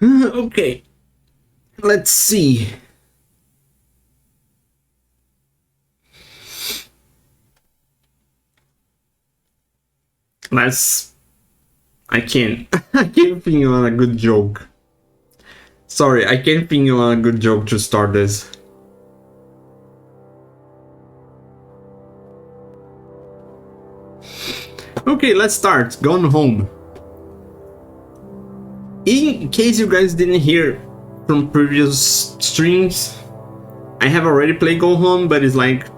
Okay, let's see. Let's. I can't. I can't think on a good joke. Sorry, I can't think on a good joke to start this. Okay, let's start. Gone Home. In case you guys didn't hear from previous streams, I have already played Go Home, but it's like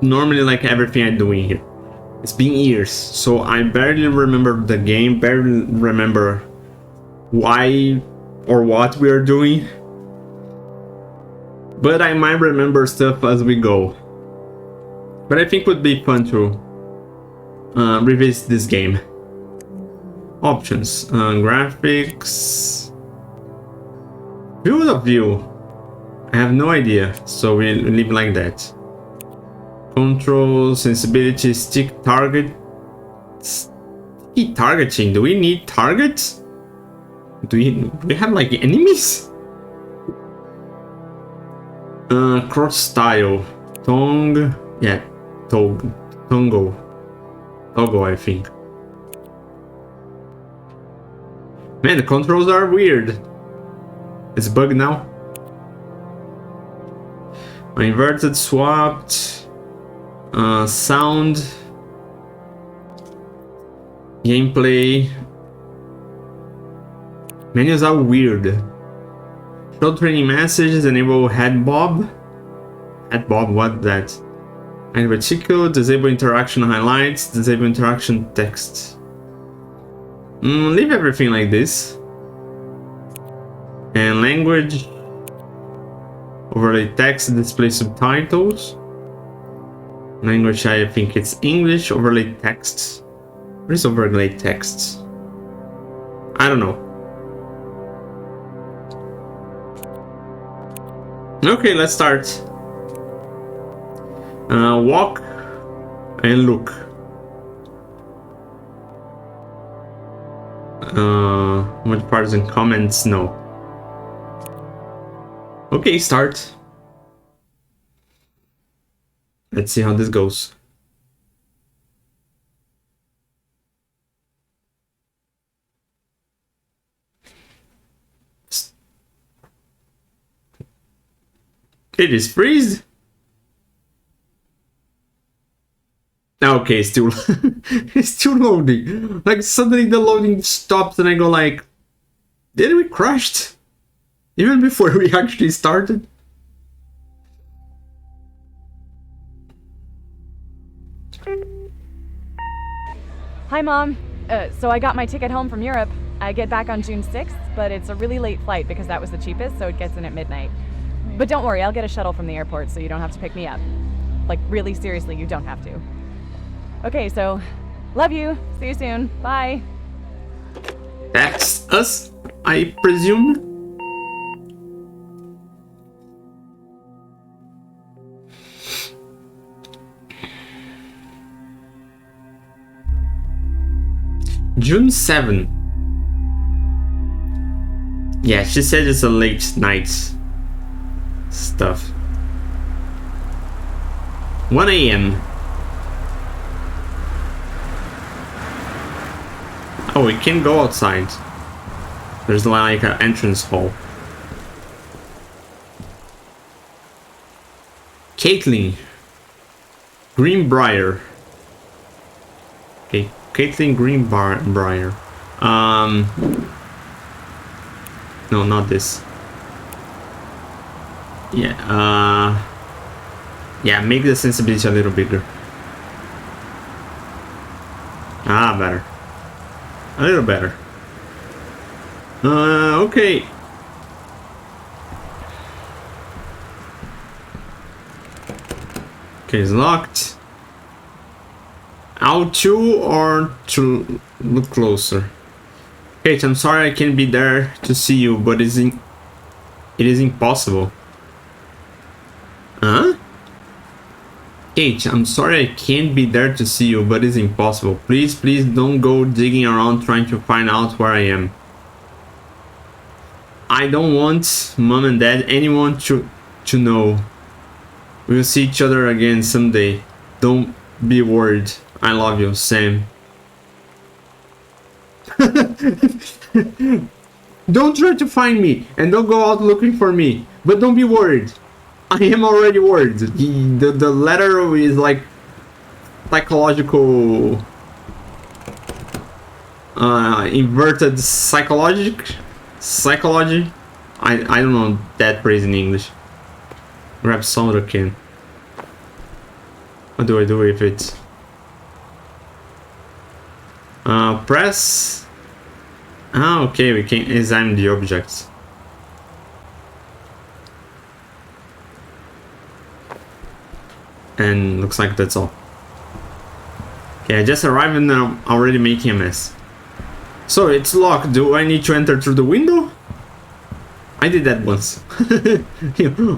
normally like everything I do in here. It's been years, so I barely remember the game, barely remember why or what we are doing. But I might remember stuff as we go. But I think it would be fun to revisit this game. Options, graphics, field of view. I have no idea, so we leave like that. Control, sensibility, stick target. Sticky targeting. Do we need targets? Do we have like enemies? Cross style, tongue, yeah, toggle, I think. Man, the controls are weird. It's bugged now. Inverted, swapped, sound, gameplay. Menus are weird. Show training messages, enable head bob. Head bob, what that? And reticle, disable interaction highlights, disable interaction text. Leave everything like this. And language, overlay text, display subtitles. Language, I think it's English, overlay text. What is overlay text? I don't know. Okay, let's start. Walk and look. What parts and comments? No. Okay, start. Let's see how this goes. It is freeze. Okay, still it's still loading. Like suddenly the loading stops and I go like, did we crashed? Even before we actually started? Hi, Mom. So I got my ticket home from Europe. I get back on June 6th, but it's a really late flight because that was the cheapest, so it gets in at midnight. But don't worry, I'll get a shuttle from the airport so you don't have to pick me up. Like, really seriously, you don't have to. Okay, so, love you. See you soon. Bye. That's us, I presume. June 7. Yeah, she said it's a late night stuff. 1 a.m. Oh, we can go outside. There's like an entrance hall. Caitlin. Greenbrier. Okay, Caitlin Greenbrier. No, not this. Yeah, yeah, make the sensibility a little bigger. Ah, better. A little better. Okay. Okay, it's locked. Out to or to look closer? Kate, I'm sorry I can't be there to see you, but it is impossible. Huh? Kate, I'm sorry I can't be there to see you, but it's impossible. Please don't go digging around trying to find out where I am. I don't want mom and dad, anyone to know. We'll see each other again someday. Don't be worried. I love you, Sam. Don't try to find me and don't go out looking for me. But don't be worried. I am already worried. The letter is like psychological, inverted psychology. I don't know that phrase in English. Grab soda can. What do I do with it? Press. Ah, okay, we can examine the objects. And looks like that's all. Okay, I just arrived and I'm already making a mess. So it's locked. Do I need to enter through the window? I did that once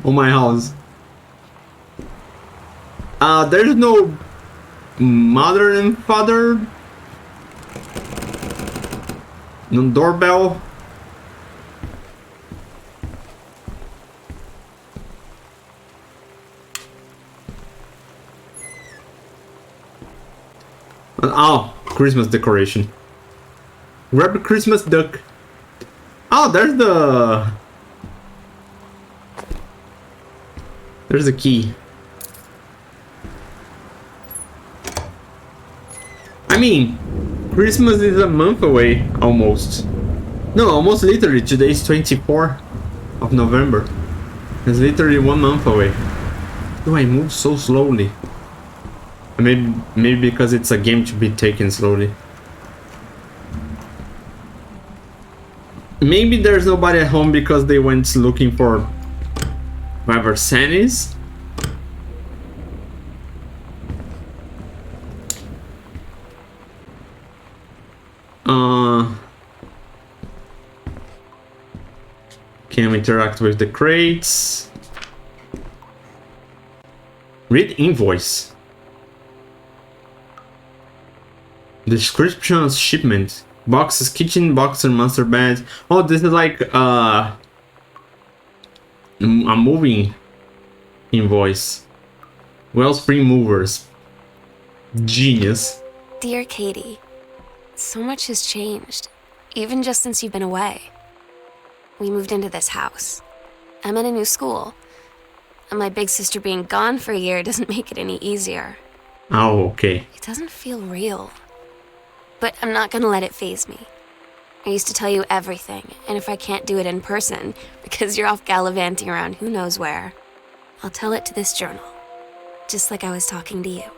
on my house. There's no mother and father. No doorbell. Oh, Christmas decoration. Grab a Christmas duck. Oh, there's the key. I mean, Christmas is a month away, almost. No, almost literally. Today is 24th of November. It's literally 1 month away. Do I move so slowly? Maybe because it's a game to be taken slowly. Maybe there's nobody at home because they went looking for whoever San is. Can we interact with the crates? Read invoice. Description of shipment. Boxes, kitchen, boxer, master bed. Oh, this is like a moving invoice. Wellspring movers. Genius. Dear Katie, so much has changed, even just since you've been away. We moved into this house. I'm in a new school. And my big sister being gone for a year doesn't make it any easier. Oh, okay. It doesn't feel real. But I'm not gonna let it faze me. I used to tell you everything, and if I can't do it in person, because you're off gallivanting around who knows where, I'll tell it to this journal. Just like I was talking to you.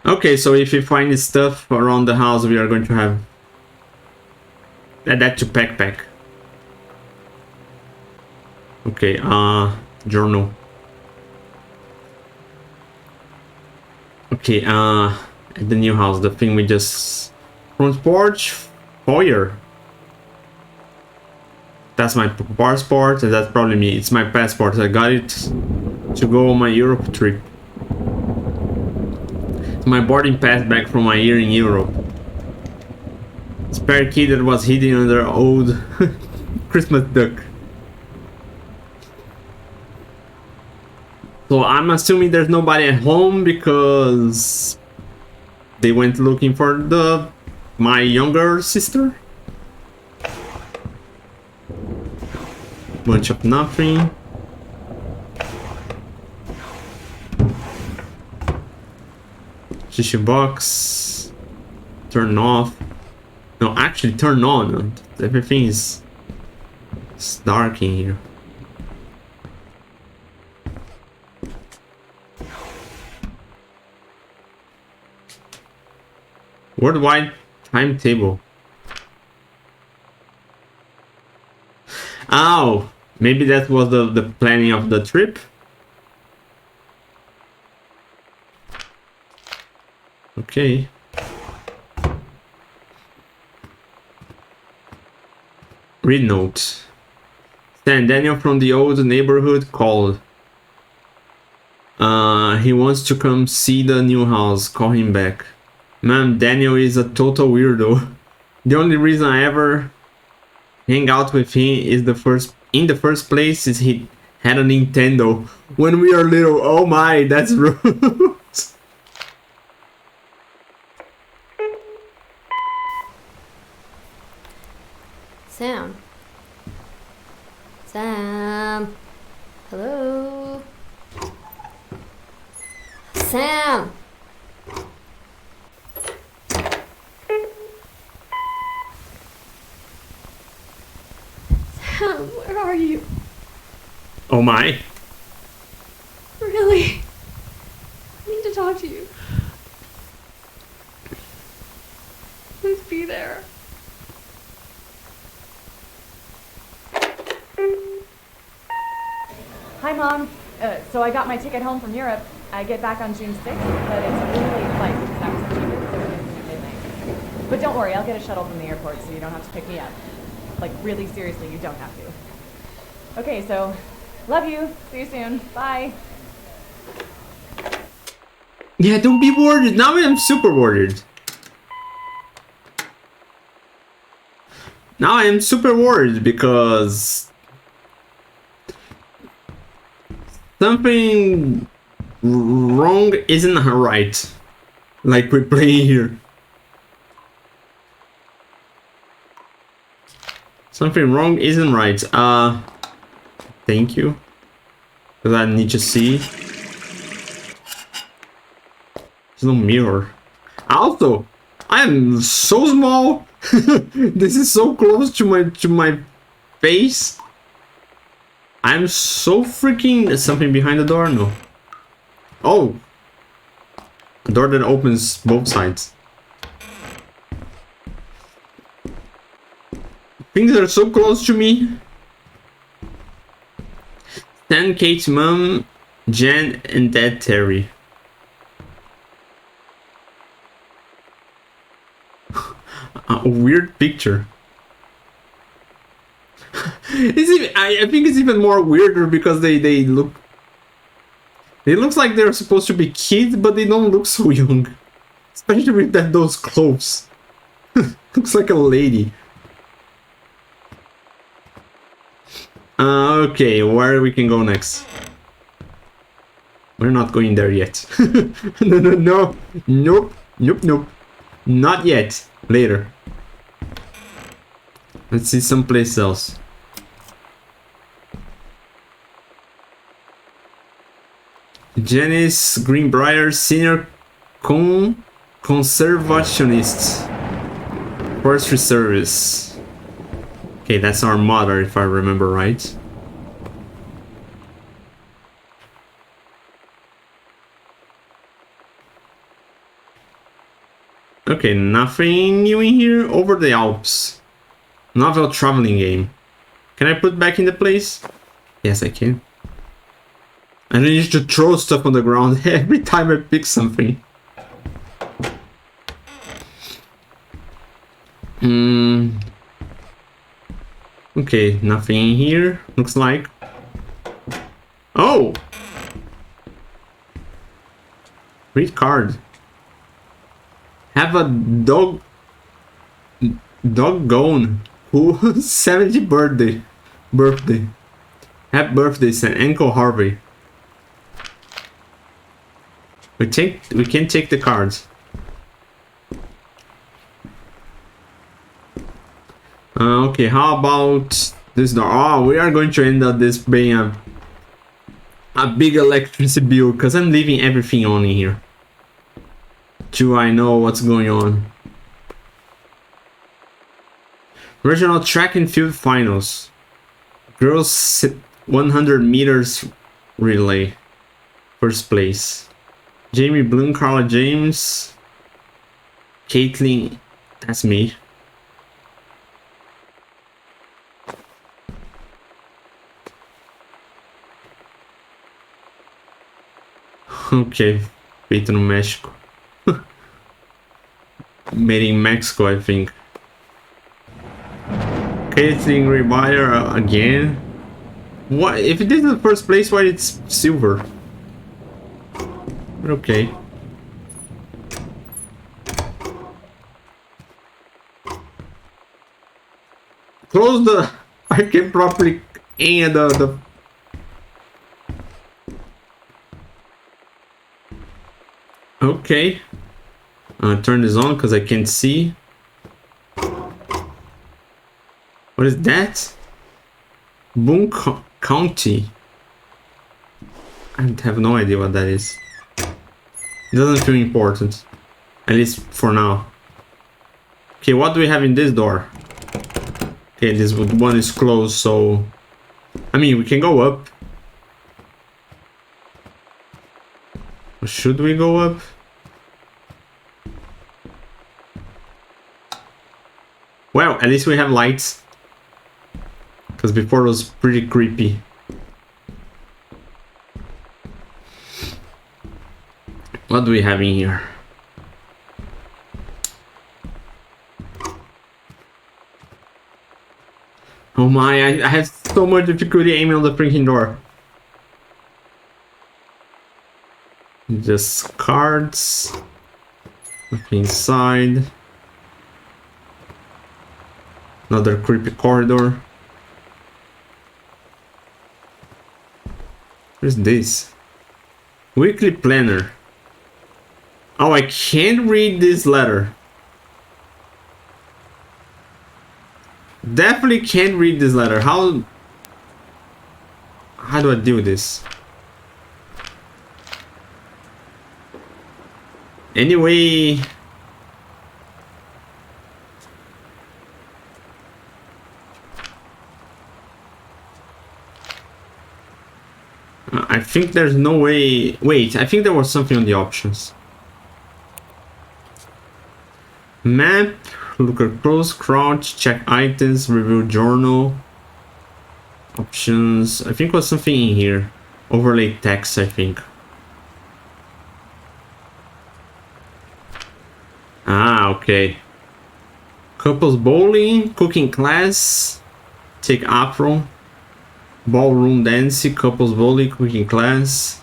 Okay, so if we find stuff around the house, we are going to have add that to backpack. Okay, journal. Okay, at the new house, the thing we just front porch, foyer. That's my passport, and that's probably me. It's my passport. I got it to go on my Europe trip. It's my boarding pass back from my year in Europe. Spare key that was hidden under old Christmas duck. So I'm assuming there's nobody at home because they went looking for my younger sister. Bunch of nothing. Tissue box. Turn off. No, actually turn on. Everything is dark in here. Worldwide timetable. Oh, maybe that was the planning of the trip. Okay. Read note. Stan, Daniel from the old neighborhood called. He wants to come see the new house. Call him back. Man, Daniel is a total weirdo. The only reason I ever hang out with him is the first in the first place is he had a Nintendo when we are little. Oh my, that's rude. Sam. Sam. Hello. Sam. Sam, where are you? Oh my. Really? I need to talk to you. Please be there. Hi, Mom. So I got my ticket home from Europe. I get back on June 6th, but it's a really late flight because that was the cheapest, so it ends at midnight. But don't worry, I'll get a shuttle from the airport so you don't have to pick me up. Like, really seriously, you don't have to. Okay, so, love you. See you soon. Bye. Yeah, don't be worried. Now I'm super worried. Now I am super worried because something wrong isn't right. Like we play here. Something wrong isn't right. Thank you. Because I need to see. There's no mirror. Also, I am so small. This is so close to my face. I'm so freaking. There's something behind the door. No. Oh, a door that opens both sides. Things are so close to me. Stan, Kate's mom, Jen, and Dad Terry. A weird picture. It's even, I think it's even more weirder because they look. It looks like they're supposed to be kids, but they don't look so young. Especially with those clothes. Looks like a lady. Okay, where we can go next? We're not going there yet. No. Nope. Not yet. Later. Let's see someplace else. Janice Greenbrier, senior conservationist. Forestry service. Okay, that's our mother, if I remember right. Okay, nothing new in here. Over the Alps. Novel traveling game. Can I put back in the place? Yes, I can. I don't need to throw stuff on the ground every time I pick something. Okay, nothing in here, looks like. Oh! Read card. Have a doggone who 70th birthday. Happy birthday, St. Uncle Harvey. We can take the cards. Okay, how about this door? Oh, we are going to end up this being a big electricity bill because I'm leaving everything on in here. Do I know what's going on? Regional track and field finals. Girls 100 meters relay. First place. Jamie Bloom, Carla James, Caitlin, that's me. Okay, feito no México. Made in Mexico, I think. Caitlin Rebire again. What if it is the first place? Why it's silver? Okay. close the... I can't properly aim at the... Okay. Turn this on because I can't see. What is that? Boone County. I have no idea what that is. It doesn't feel important. At least for now. Okay, what do we have in this door? Okay, this one is closed, so... I mean, we can go up. Or should we go up? Well, at least we have lights. Because before it was pretty creepy. What do we have in here? Oh my, I have so much difficulty aiming on the freaking door. Just cards. Nothing inside. Another creepy corridor. What is this? Weekly planner. Oh, I can't read this letter. Definitely can't read this letter. How do I do this? Anyway, I think there's no way. Wait, I think there was something on the options. Map, look at close, crouch, check items, review journal. Options, I think was something in here. Overlay text, I think. Ah, okay. Couples bowling, cooking class, take apron, ballroom dancing, couples bowling, cooking class,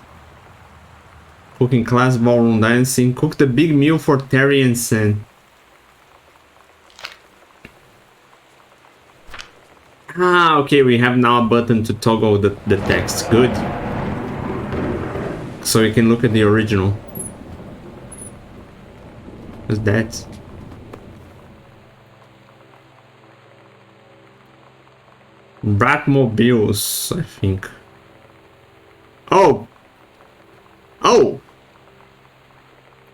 ballroom dancing, cook the big meal for Terry and Sam. Ah, okay, we have now a button to toggle the text. Good. So you can look at the original. What's that? Bratmobiles, I think. Oh! Oh!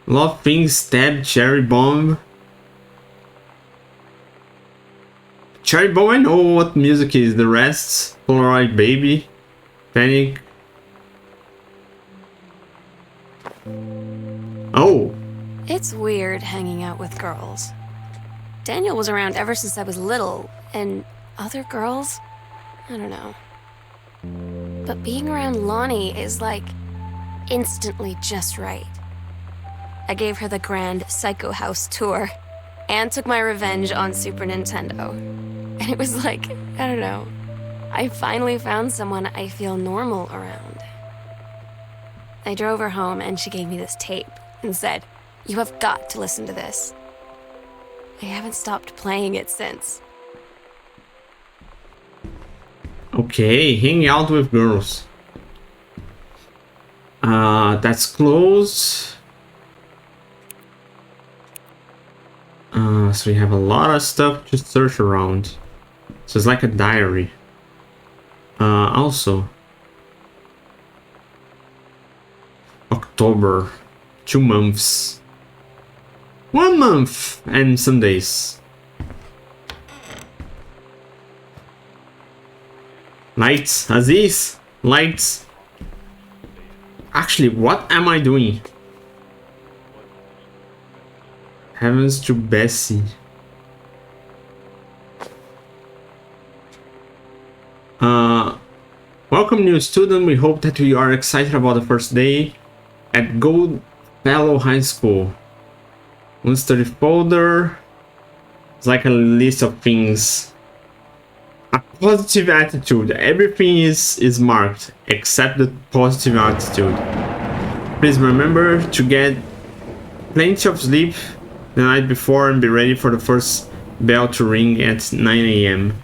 Love things, stab, cherry bomb. Cherry bomb, I know what music is. The rest, Polaroid baby, panic. Oh! It's weird hanging out with girls. Daniel was around ever since I was little, and other girls? I don't know. But being around Lonnie is like instantly just right. I gave her the grand Psycho House tour and took my revenge on Super Nintendo. And it was like, I don't know, I finally found someone I feel normal around. I drove her home and she gave me this tape and said, "You have got to listen to this." I haven't stopped playing it since. Okay, hang out with girls. That's closed. So we have a lot of stuff to search around. So it's like a diary. Also, October, 2 months. 1 month and some days. Lights, Aziz, lights. Actually, what am I doing? Heavens to Bessie. Welcome new student. We hope that you are excited about the first day at Goldfellow High School. Let's study folder. It's like a list of things. A positive attitude. Everything is marked except the positive attitude. Please remember to get plenty of sleep the night before and be ready for the first bell to ring at 9 AM.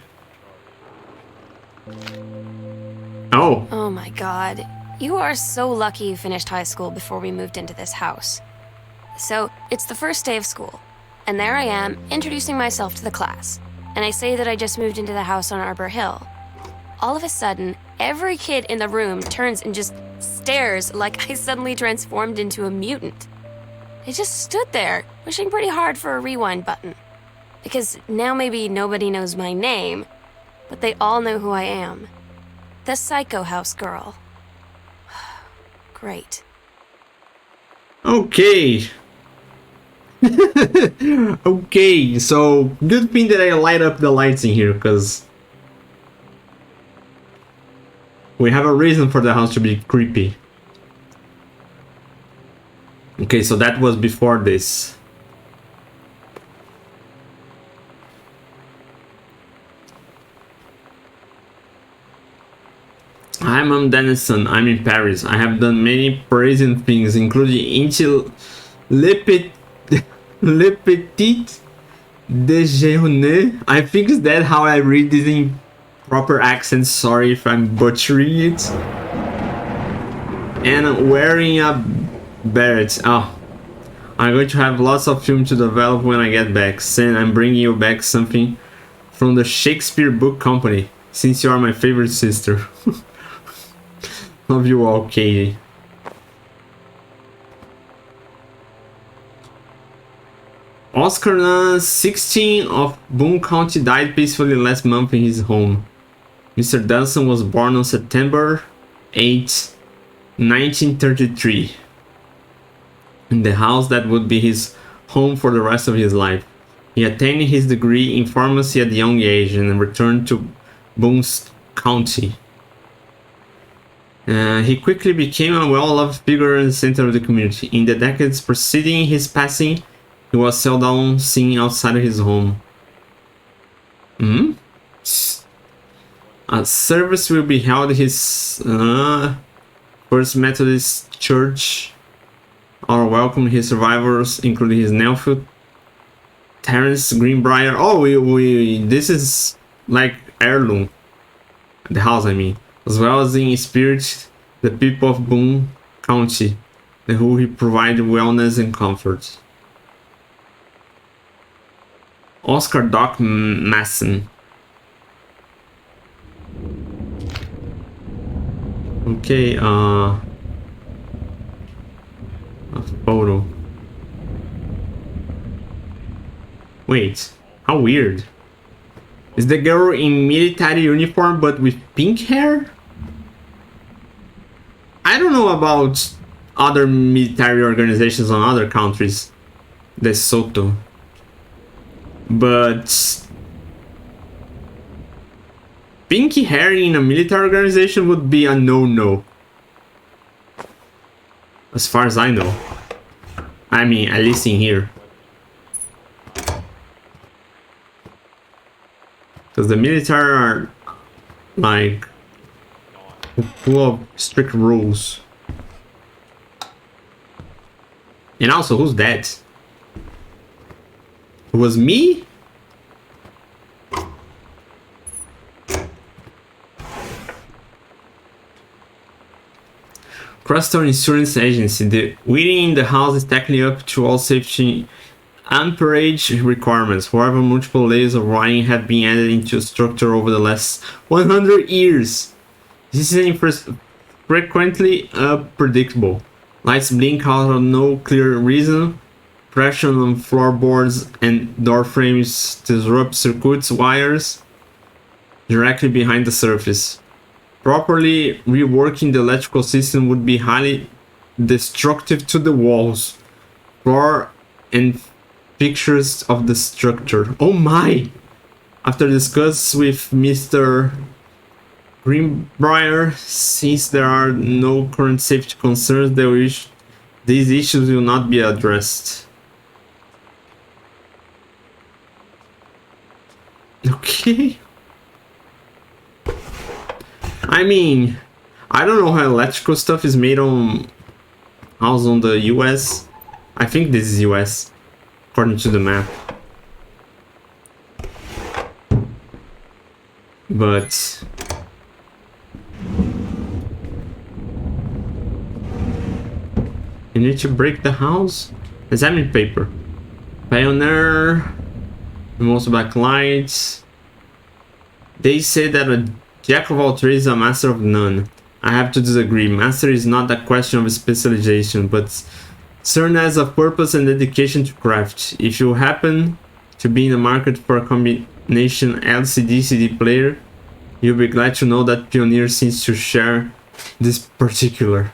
Oh. Oh my god. You are so lucky you finished high school before we moved into this house. So, it's the first day of school, and there I am, introducing myself to the class. And I say that I just moved into the house on Arbor Hill. All of a sudden, every kid in the room turns and just stares like I suddenly transformed into a mutant. I just stood there, wishing pretty hard for a rewind button. Because now maybe nobody knows my name, but they all know who I am. The Psycho House girl. Great. Okay. Okay, so good thing that I light up the lights in here, because we have a reason for the house to be creepy. Okay, so that was before this. Hi, Mom Dennison. I'm in Paris. I have done many praising things, including into Le Petit Déjeuner. I think is that how I read this in proper accent. Sorry if I'm butchering it. And wearing a beret. Oh, I'm going to have lots of film to develop when I get back. Sam, I'm bringing you back something from the Shakespeare Book Company, since you are my favorite sister. Love you all, Katie. Oscar 16 of Boone County died peacefully last month in his home. Mr. Dunson was born on September 8, 1933, in the house that would be his home for the rest of his life. He attained his degree in pharmacy at a young age and returned to Boone County. He quickly became a well-loved figure in the center of the community. In the decades preceding his passing, he was seldom seen outside his home. A service will be held at his First Methodist Church. Or welcome his survivors, including his nephew Terence Greenbrier. Oh, this is like heirloom. The house, I mean. As well as in spirit, the people of Boone County, who he provided wellness and comfort. Oscar Doc Masson. Okay, a photo. Wait, how weird. Is the girl in military uniform but with pink hair? I don't know about other military organizations on other countries. De Soto. But pinky hair in a military organization would be a no-no. As far as I know. I mean, at least in here. Because the military are like full of strict rules. And also, who's that? It was me? Crystal Insurance Agency. The waiting in the house is technically up to all safety amperage requirements. However, multiple layers of wiring have been added into the structure over the last 100 years. This is frequently unpredictable. Lights blink out of no clear reason. Pressure on floorboards and door frames disrupt circuit wires directly behind the surface. Properly reworking the electrical system would be highly destructive to the walls, floor, and fixtures of the structure. Oh my! After discuss with Mr. Greenbrier, since there are no current safety concerns, these issues will not be addressed. Okay. I mean, I don't know how electrical stuff is made on house on the US. I think this is US, according to the map. But We need to break the house. Examine paper. Pioneer. Most backlights. They say that a jack of all trades is a master of none. I have to disagree. Master is not a question of specialization, but certain as of purpose and dedication to craft. If you happen to be in the market for a combination LCD CD player, you'll be glad to know that Pioneer seems to share this particular.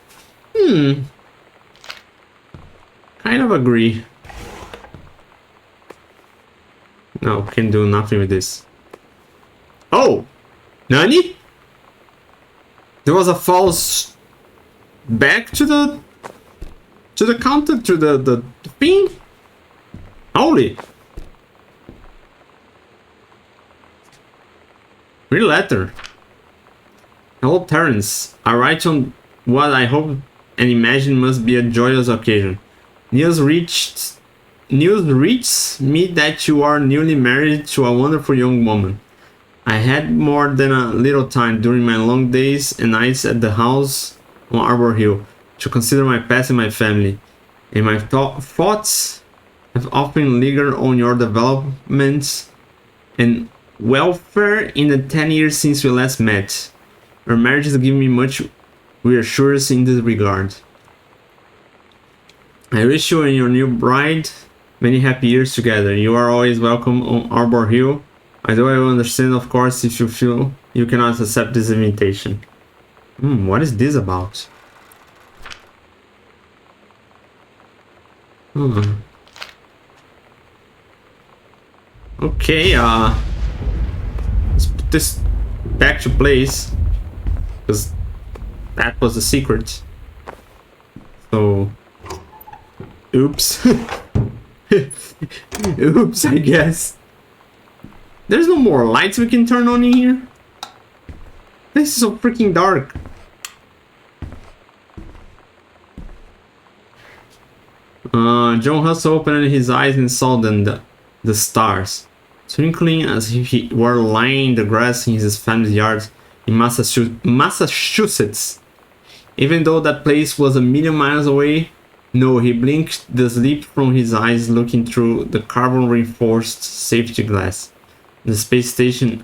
Kind of agree. No, can do nothing with this. Oh! Nani? There was a false back to the counter, to the thing? Holy! Read letter. Hello, Terence. I write on what I hope and imagine must be a joyous occasion. News reached me that you are newly married to a wonderful young woman. I had more than a little time during my long days and nights at the house on Arbor Hill to consider my past and my family, and my thoughts have often lingered on your developments and welfare in the 10 years since we last met. Your marriage has given me much reassurance in this regard. I wish you and your new bride many happy years together. You are always welcome on Arbor Hill. Although I will understand, of course, if you feel you cannot accept this invitation. What is this about? Okay, let's put this back to place, because that was the secret. So, oops. Oops, I guess. There's no more lights we can turn on in here. This is so freaking dark. John Hussle opened his eyes and saw the stars, twinkling as if he were lying in the grass in his family's yard in Massachusetts. Even though that place was a million miles away, no, he blinked the sleep from his eyes, looking through the carbon-reinforced safety glass. The space station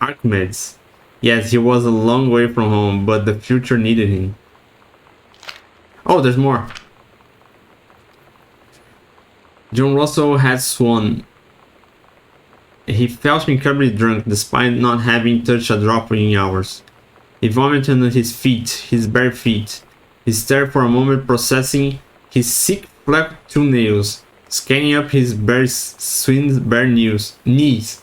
Archimedes. Yes, he was a long way from home, but the future needed him. Oh, there's more. John Russell had sworn. He felt incredibly drunk despite not having touched a drop in hours. He vomited on his feet, his bare feet. He stared for a moment, processing his sick flat toenails, scanning up his bare knees.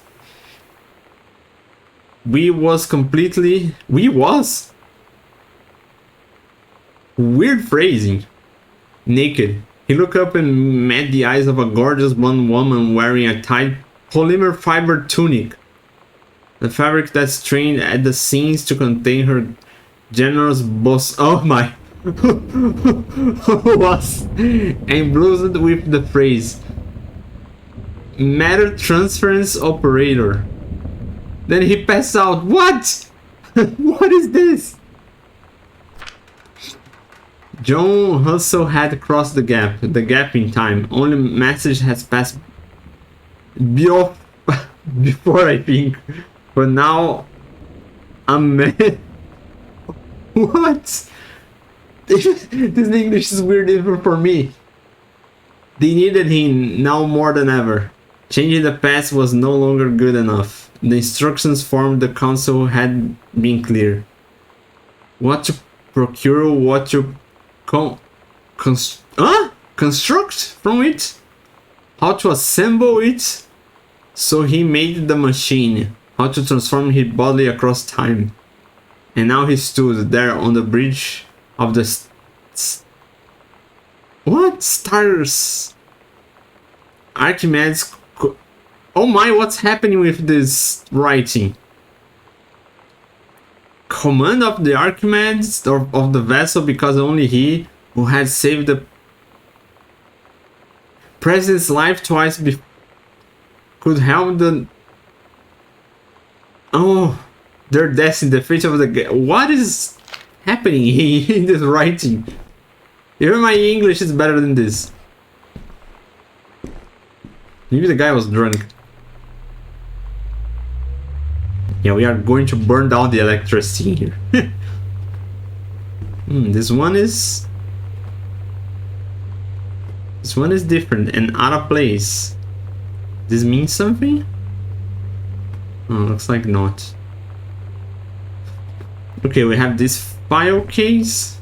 Weird phrasing. Naked. He looked up and met the eyes of a gorgeous blonde woman wearing a tight polymer fiber tunic. The fabric that strained at the seams to contain her generous bust. Oh my. Was emblazoned with the phrase matter transference operator. Then he passed out. What? What is this? John Hussle had crossed the gap in time. Only message has passed before, I think. But now I'm what? This English is weird even for me. They needed him now more than ever. Changing the past was no longer good enough. The instructions from the council had been clear. What to procure, what to construct from it, how to assemble it. So he made the machine, how to transform his body across time. And now he stood there on the bridge of the what? Stars? Archimedes. Oh my, what's happening with this writing? Command of the Archimedes of the vessel, because only he who had saved the president's life twice could help the their destiny, the fate of the what is happening in this writing? Even my English is better than this. Maybe the guy was drunk. Yeah, we are going to burn down the electricity here. This one is... This one is different and out of place. This means something? Oh, looks like not. Okay, we have this file case.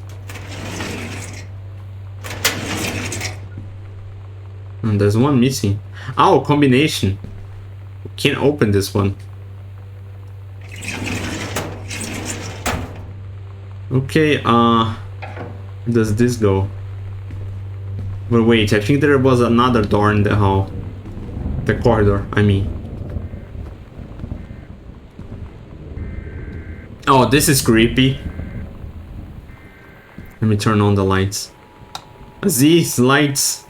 And there's one missing. Oh, combination. We can't open this one. Okay, where does this go? But wait, I think there was another door in the hall. The corridor, I mean. Oh, this is creepy. Let me turn on the lights. These lights.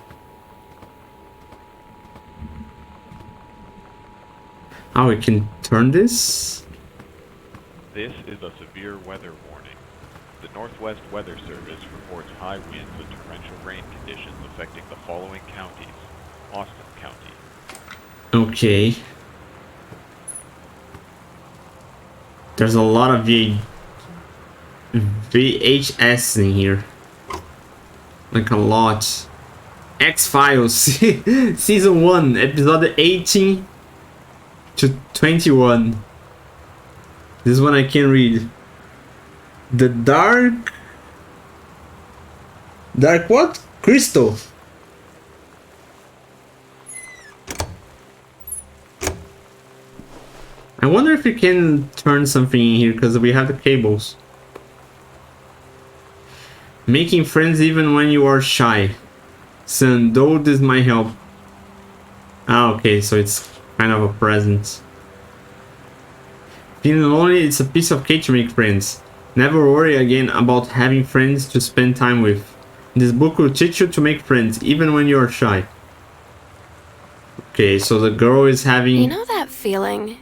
Oh, we can turn this? This is a severe weather warning. The Northwest Weather Service reports high winds and torrential rain conditions affecting the following counties. Austin County. Okay. There's a lot of VHS in here. Like a lot. X-Files. Season 1, episode 18 to 21. This one I can read. The Dark what? Crystal. I wonder if you can turn something in here because we have the cables. Making friends even when you are shy. Son, though this might help. Ah, okay, so it's kind of a present. Feeling lonely, it's a piece of cake to make friends. Never worry again about having friends to spend time with. This book will teach you to make friends even when you are shy. Okay, so the girl is having... You know that feeling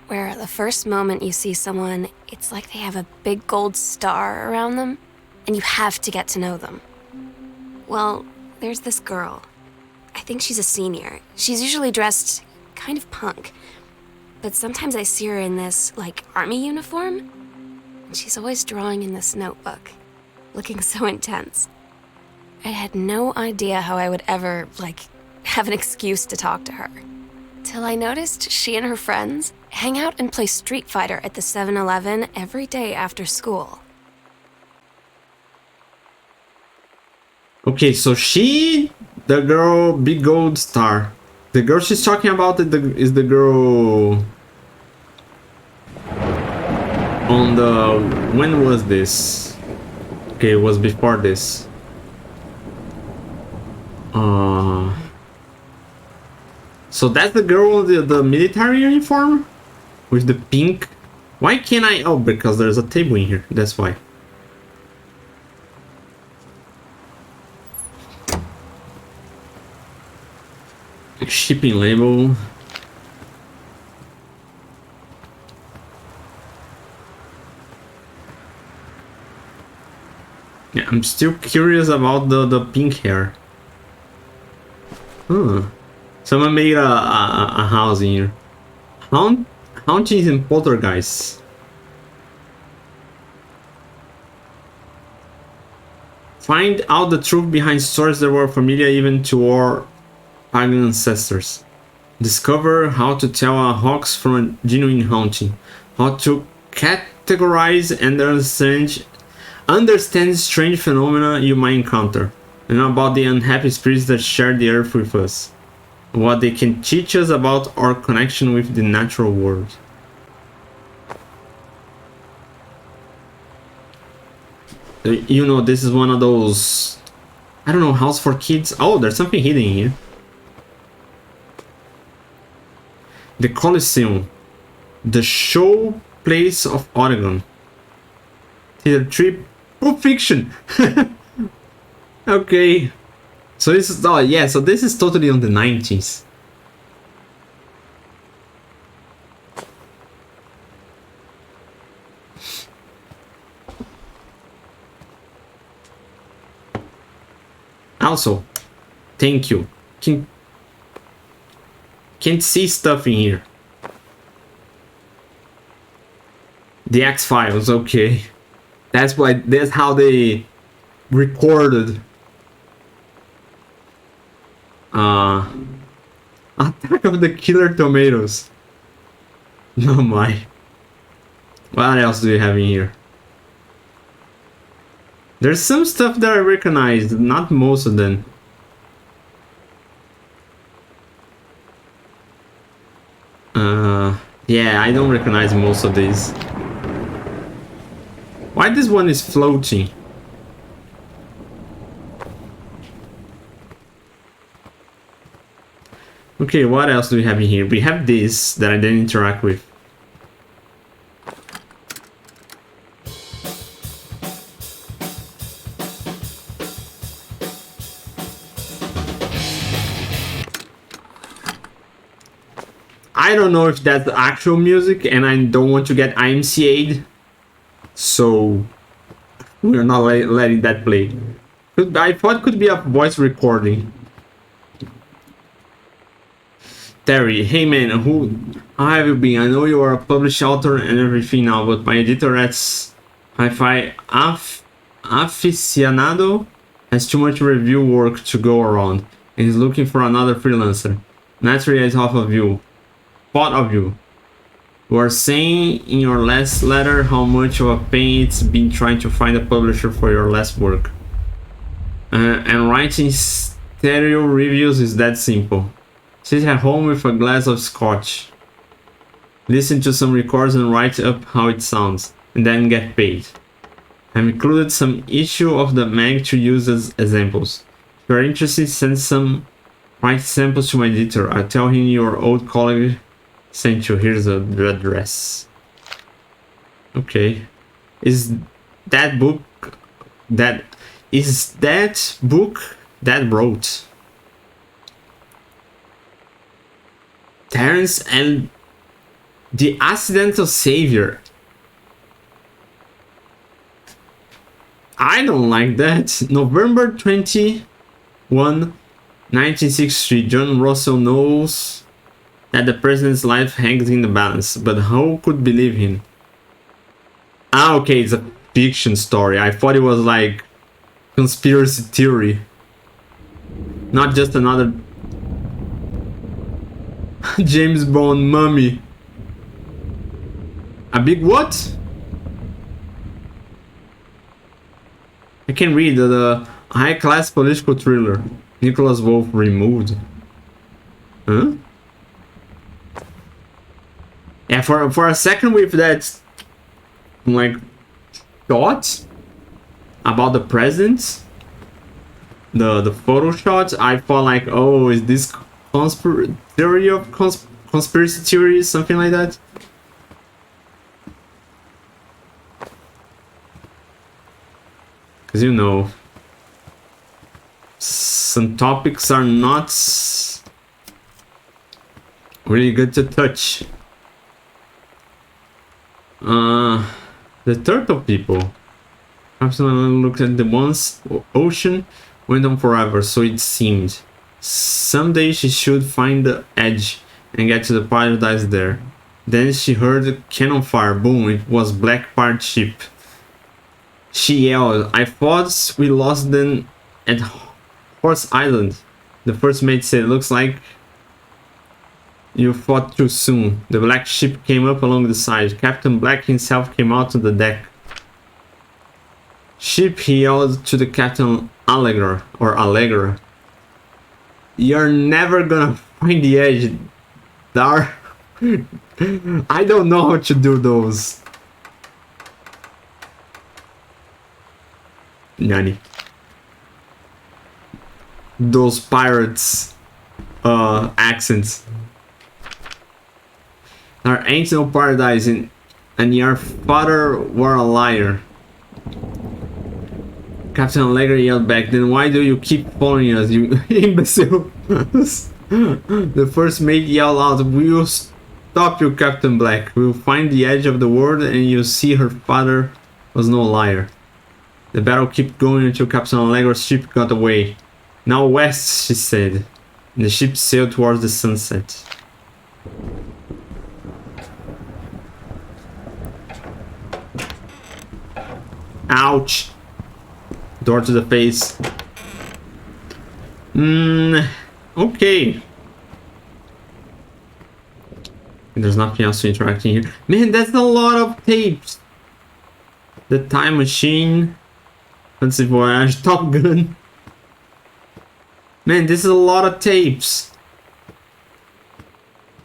where the first moment you see someone, it's like they have a big gold star around them, and you have to get to know them? Well, there's this girl. I think she's a senior. She's usually dressed kind of punk, but sometimes I see her in this, like, army uniform, and she's always drawing in this notebook, looking so intense. I had no idea how I would ever, like, have an excuse to talk to her. Till I noticed she and her friends hang out and play Street Fighter at the 7-Eleven every day after school. Okay, so she, the girl, big gold star. The girl she's talking about is the girl on the... When was this? Okay, it was before this. So that's the girl in the military uniform? With the pink... Why can't I... Oh, because there's a table in here, that's why. Shipping label. Yeah, I'm still curious about the pink hair. Huh. Someone made a house in here. Hauntings and poltergeists. Find out the truth behind stories that were familiar even to our pagan ancestors. Discover how to tell a hoax from a genuine haunting. How to categorize and understand strange phenomena you might encounter. And about the unhappy spirits that share the earth with us. What they can teach us about our connection with the natural world. You know, this is one of those... I don't know, house for kids. Oh, there's something hidden here. The Coliseum. The show place of Oregon. Theater trip. Pulp Fiction! Okay. So this is... Oh yeah, so this is totally on the 90s. Also, thank you. Can't see stuff in here. The X-Files, okay. That's how they recorded Attack of the Killer Tomatoes. Oh my. What else do we have in here? There's some stuff that I recognize, not most of them. Yeah, I don't recognize most of these. Why this one is floating? Okay, what else do we have in here? We have this that I didn't interact with. I don't know if that's the actual music, and I don't want to get IMCA'd, so we're not letting that play. I thought it could be a voice recording. Terry, hey man, how have you been? I know you are a published author and everything now, but my editor at Hi-Fi Aficionado has too much review work to go around, and is looking for another freelancer. Naturally, I thought of you. You were saying in your last letter how much of a pain it's been trying to find a publisher for your last work. And writing stereo reviews is that simple. Sit at home with a glass of scotch, listen to some records and write up how it sounds, and then get paid. I've included some issue of the mag to use as examples. If you're interested, send some write samples to my editor. I'll tell him your old colleague sent you. Here's the address. Okay. Is that book that wrote Terrence and the Accidental Savior? I don't like that. November 21, 1963. John Russell knows that the president's life hangs in the balance, but who could believe him? Ah, okay, it's a fiction story. I thought it was like conspiracy theory, not just another James Bond mummy. A big what? I can read the high-class political thriller. Nicholas Wolff removed. Huh? Yeah, for a second with that, like, thought about the president, the photo shots, I thought like, oh, is this theory of conspiracy theory, something like that? Because, you know, some topics are not really good to touch. The turtle people. Absolutely looked at the once ocean went on forever, so it seemed. Someday she should find the edge and get to the paradise there. Then she heard a cannon fire. Boom, it was Black Pirate ship. She yelled, I thought we lost them at Horse Island. The first mate said, looks like you fought too soon. The black ship came up along the side. Captain Black himself came out to the deck. Ship, he yelled to the Captain Allegra. You're never gonna find the edge, Dar. I don't know how to do those. Nani. Those pirates accents. There ain't no paradise and your father were a liar. Captain Allegra yelled back, then why do you keep following us, you imbecile? The first mate yelled out, we'll stop you, Captain Black. We'll find the edge of the world and you'll see her father was no liar. The battle kept going until Captain Allegra's ship got away. Now west, she said. And the ship sailed towards the sunset. Ouch! Door to the face. Okay. There's nothing else to interact in here. Man, that's a lot of tapes. The Time Machine. Fancy Voyage. Top Gun. Man, this is a lot of tapes.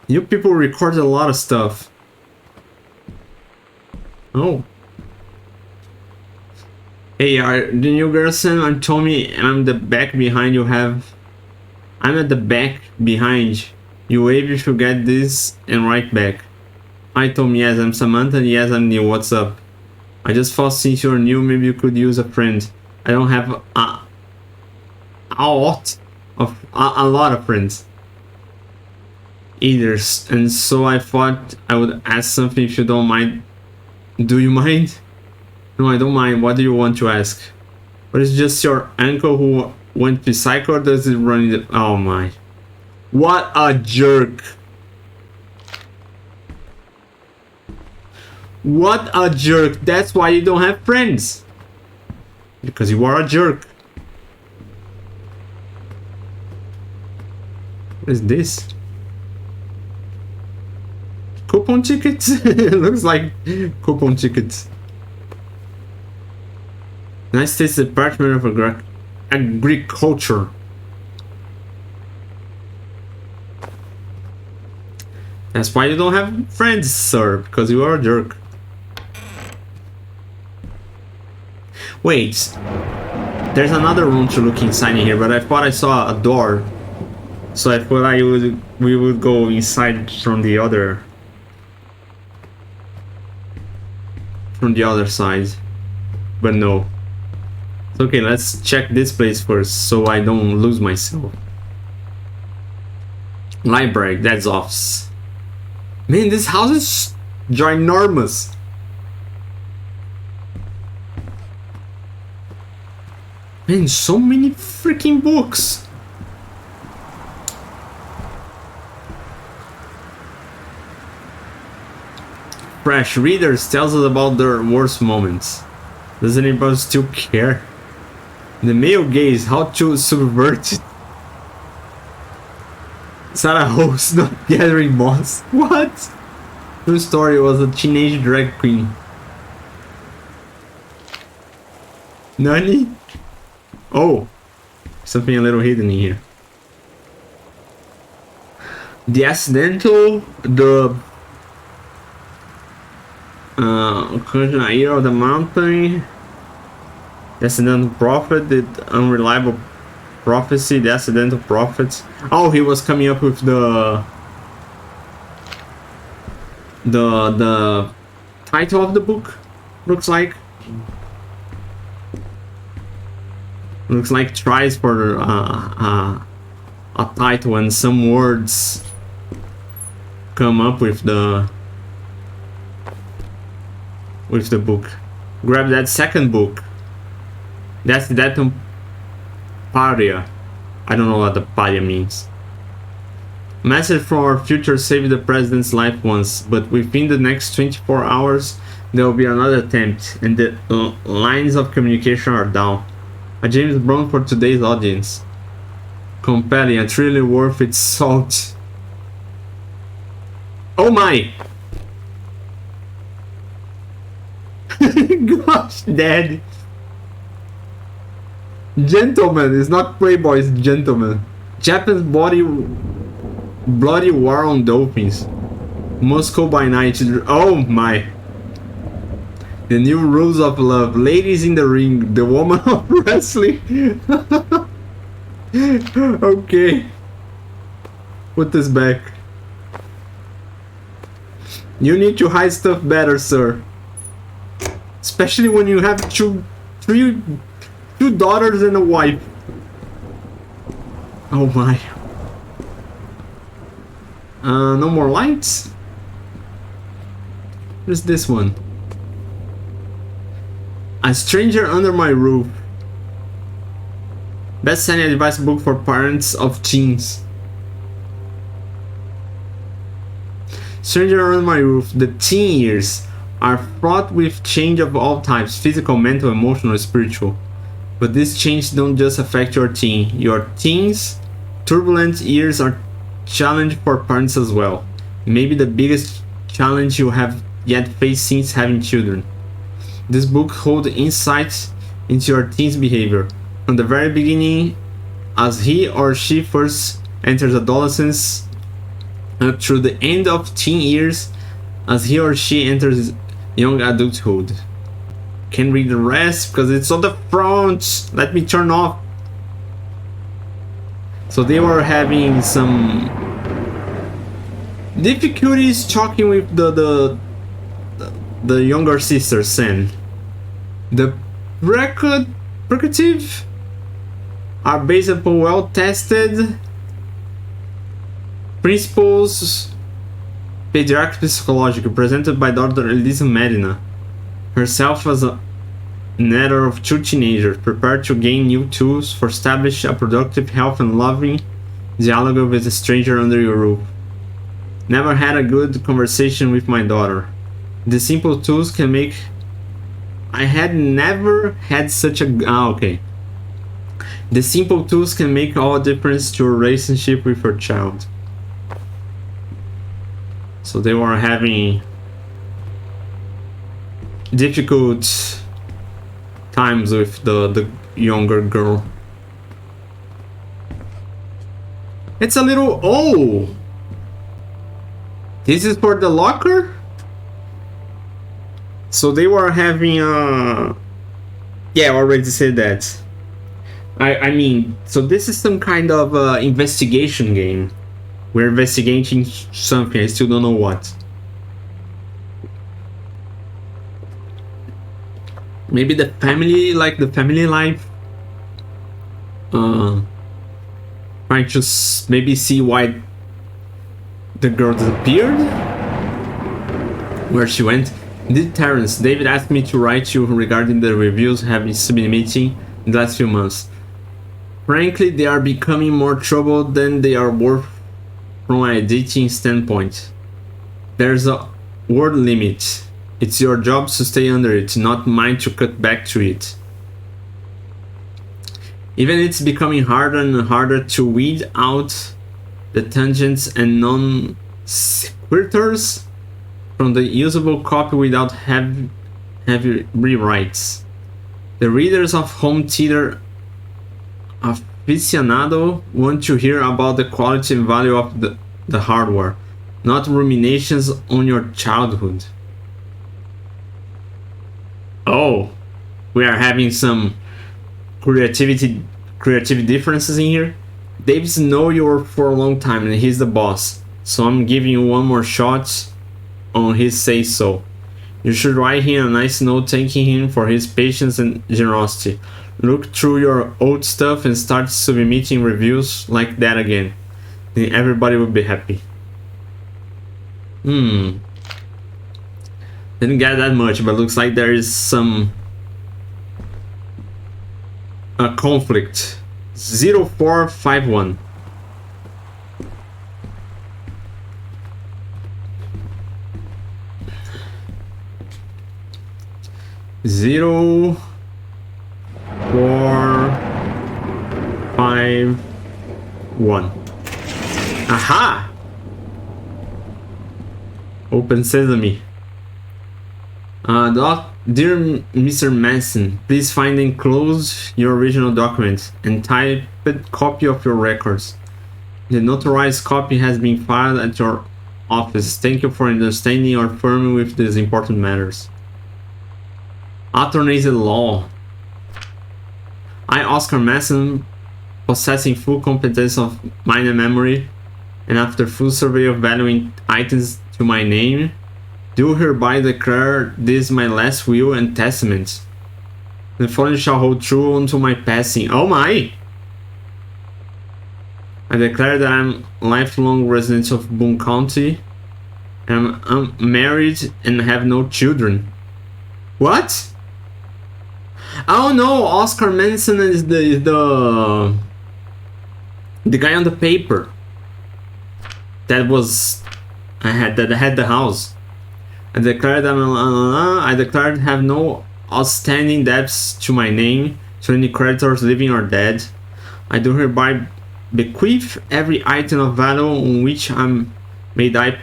You people record a lot of stuff. Oh. Hey, the new Garrison and told me I'm the back behind you have. I'm at the back behind. You wave if you get this and right back. I told me yes, I'm Samantha, yes, I'm new, what's up? I just thought since you're new, maybe you could use a friend. I don't have a lot of friends. Either, and so I thought I would ask something if you don't mind. Do you mind? No, I don't mind. What do you want to ask? But it's just your uncle who went to psycho, or does it run in the... Oh my. What a jerk. What a jerk. That's why you don't have friends. Because you are a jerk. What is this? Coupon tickets? Looks like coupon tickets. United States Department of Agriculture. That's why you don't have friends, sir, because you are a jerk. Wait, there's another room to look inside in here, but I thought I saw a door, so I thought we would go inside from the other side, but no. Okay, let's check this place first so I don't lose myself. Library, that's office. Man, this house is ginormous. Man, so many freaking books. Fresh readers tells us about their worst moments. Does anybody still care? The male gaze, how to subvert it. Sarah host not gathering moss. What? True story, was a teenage drag queen. Nani? Oh, something a little hidden in here. The accidental, the ear of the mountain, the accidental prophet, the unreliable prophecy, the accidental prophets. Oh, he was coming up with the title of the book. Looks like tries for a title, and some words come up with the book. Grab that second book. That's that paria. I don't know what the paria means. Message from our future: save the president's life once, but within the next 24 hours there will be another attempt, and the lines of communication are down. A James Brown for today's audience. Compelling, and truly worth its salt. Oh my! Gosh, Dad. Gentlemen, it's not Playboy, it's gentlemen. Japan's bloody war on dolphins. Moscow by night. Oh my. The new rules of love. Ladies in the ring. The woman of wrestling. Okay. Put this back. You need to hide stuff better, sir. Especially when you have two daughters and a wife. Oh my. No more lights? What is this one? A stranger under my roof. Best-selling advice book for parents of teens. Stranger Under My Roof. The teen years are fraught with change of all types, physical, mental, emotional, spiritual. But these changes don't just affect your teen. Your teens' turbulent years are challenge for parents as well. Maybe the biggest challenge you have yet faced since having children. This book holds insights into your teen's behavior. From the very beginning, as he or she first enters adolescence, up through the end of teen years, as he or she enters young adulthood. Can't read the rest because it's on the front. Let me turn off. So they were having some difficulties talking with the younger sister Sen. The prerogative are based upon well-tested principles pediatric psychology presented by Dr. Elisa Medina, herself as a mother of two teenagers prepared to gain new tools for establish a productive, healthy and loving dialogue with a stranger under your roof. Never had a good conversation with my daughter. The simple tools can make... I had never had such a... okay. The simple tools can make all the difference to your relationship with your child. So they were having difficult times with the younger girl. It's a little... oh! This is for the locker? So they were having yeah, I already said that. I mean, so this is some kind of investigation game. We're investigating something, I still don't know what. Maybe the family, like the family life. Trying to maybe see why the girl disappeared. Where she went. Dear Terrence, David asked me to write you regarding the reviews have been submitting in the last few months. Frankly, they are becoming more trouble than they are worth from an editing standpoint. There's a word limit. It's your job to stay under it, not mine to cut back to it. Even it's becoming harder and harder to weed out the tangents and non-sequiturs from the usable copy without heavy rewrites. The readers of home theater aficionado want to hear about the quality and value of the hardware, not ruminations on your childhood. Oh, we are having some creativity differences in here. Dave's known you for a long time and he's the boss, so I'm giving you one more shot on his say so. You should write him a nice note thanking him for his patience and generosity. Look through your old stuff and start submitting reviews like that again. Then everybody will be happy. Didn't get that much, but looks like there is some conflict. 0451. Zero 451. Aha! Open Sesame. Dear Mr. Manson, please find and close your original document and typed copy of your records. The notarized copy has been filed at your office. Thank you for understanding your firm with these important matters. Attorneys at law. I, Oscar Manson, possessing full competence of mind and memory, and after full survey of valuing items to my name, do hereby declare this my last will and testament. The following shall hold true unto my passing. Oh my! I declare that I am lifelong resident of Boone County, and I'm married and have no children. What? Oh no, Oscar Manson is the guy on the paper that was I had the house. I declared I declared have no outstanding debts to my name to any creditors living or dead. I do hereby bequeath every item of value on which may I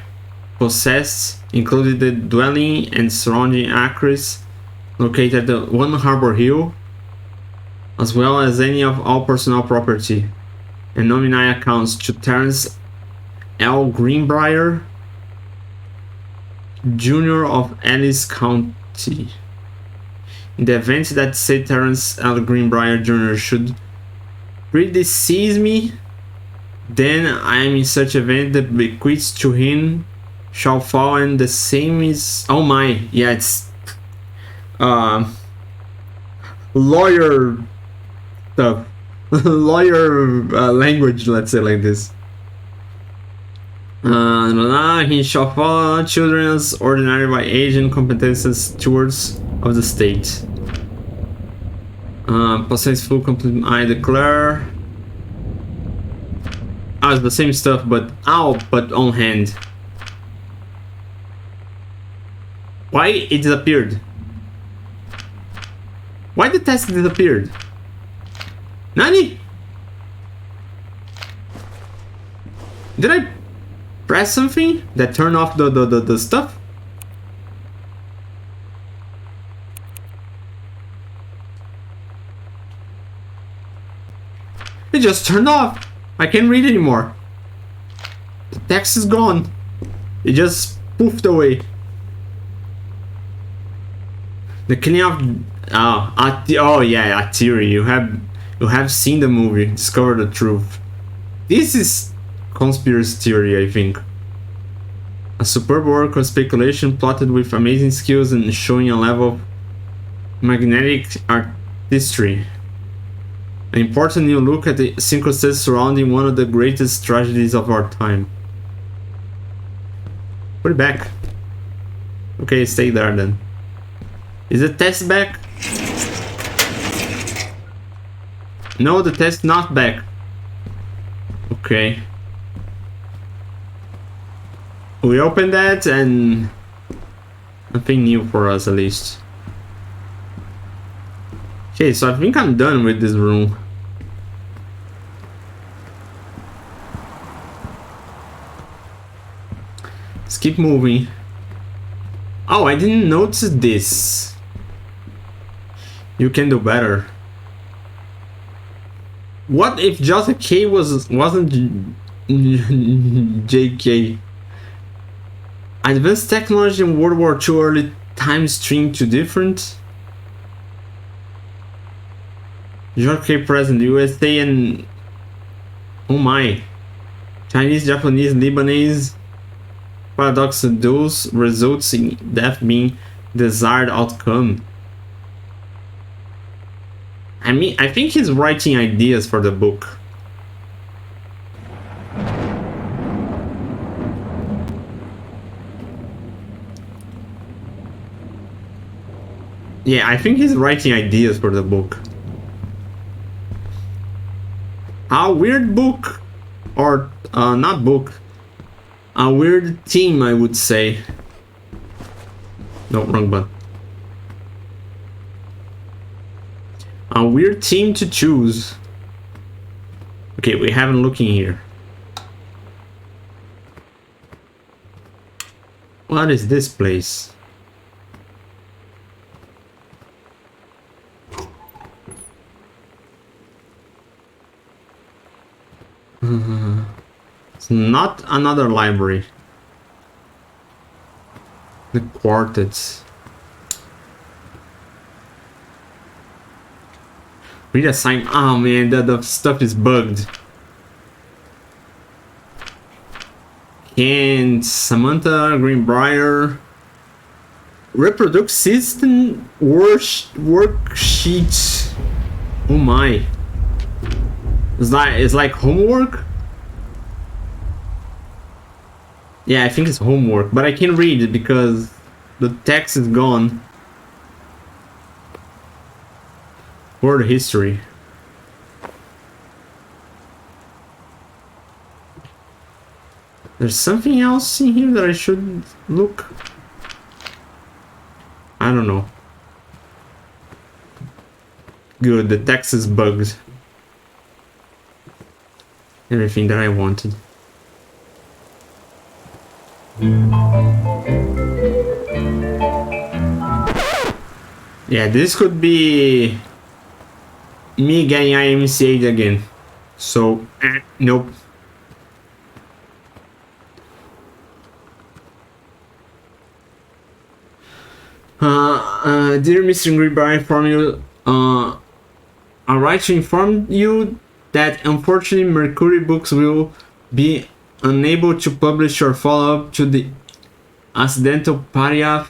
possess, including the dwelling and surrounding acres located at 1 Harbor Hill, as well as any of all personal property and nominee accounts to Terence L. Greenbrier, Jr. of Ellis County. In the event that said Terence L. Greenbrier Jr. should predecease me, then I am in such event that bequeaths to him shall fall, and the same is oh my, yeah, it's lawyer stuff. Lawyer language, let's say like this. He shall follow children as ordinary by age and competence as stewards of the state. Possess full complete I declare. Oh, it's the same stuff, but but on hand. Why it disappeared? Why the test disappeared? Nani? Did I press something that turned off the stuff? It just turned off. I can't read anymore. The text is gone. It just poofed away. The killing of oh yeah, a theory. You have seen the movie, discovered the truth. This is conspiracy theory, I think. A superb work of speculation plotted with amazing skills and showing a level of magnetic artistry. An important new look at the circumstances surrounding one of the greatest tragedies of our time. Put it back. Okay, stay there then. Is the test back? No, the test not back. Okay. We opened that and nothing new for us, at least. Okay, so I think I'm done with this room. Let's keep moving. Oh, I didn't notice this. You can do better. What if just a K wasn't JK? Advanced technology in World War II early time string to different. George K. President, USA and oh my, Chinese, Japanese, Lebanese. Paradox those results in death being desired outcome. I mean, I think he's writing ideas for the book. Yeah, I think he's writing ideas for the book. A weird book, or not book. A weird theme, I would say. No, wrong button. A weird theme to choose. Okay, we haven't looking here. What is this place? It's not another library. The quartets. Read a sign. Oh man, the stuff is bugged. And Samantha Greenbrier. Reproduce system worksheets. Oh my. It's like homework? Yeah, I think it's homework, but I can't read it because the text is gone. World history. There's something else in here that I should look. I don't know. Good, the text is bugged. Everything that I wanted. Yeah, this could be me getting IMCA'd again. So, nope. Dear Mr. Greenberg, I inform you, I write to inform you that unfortunately Mercury Books will be unable to publish your follow-up to the Accidental Pariah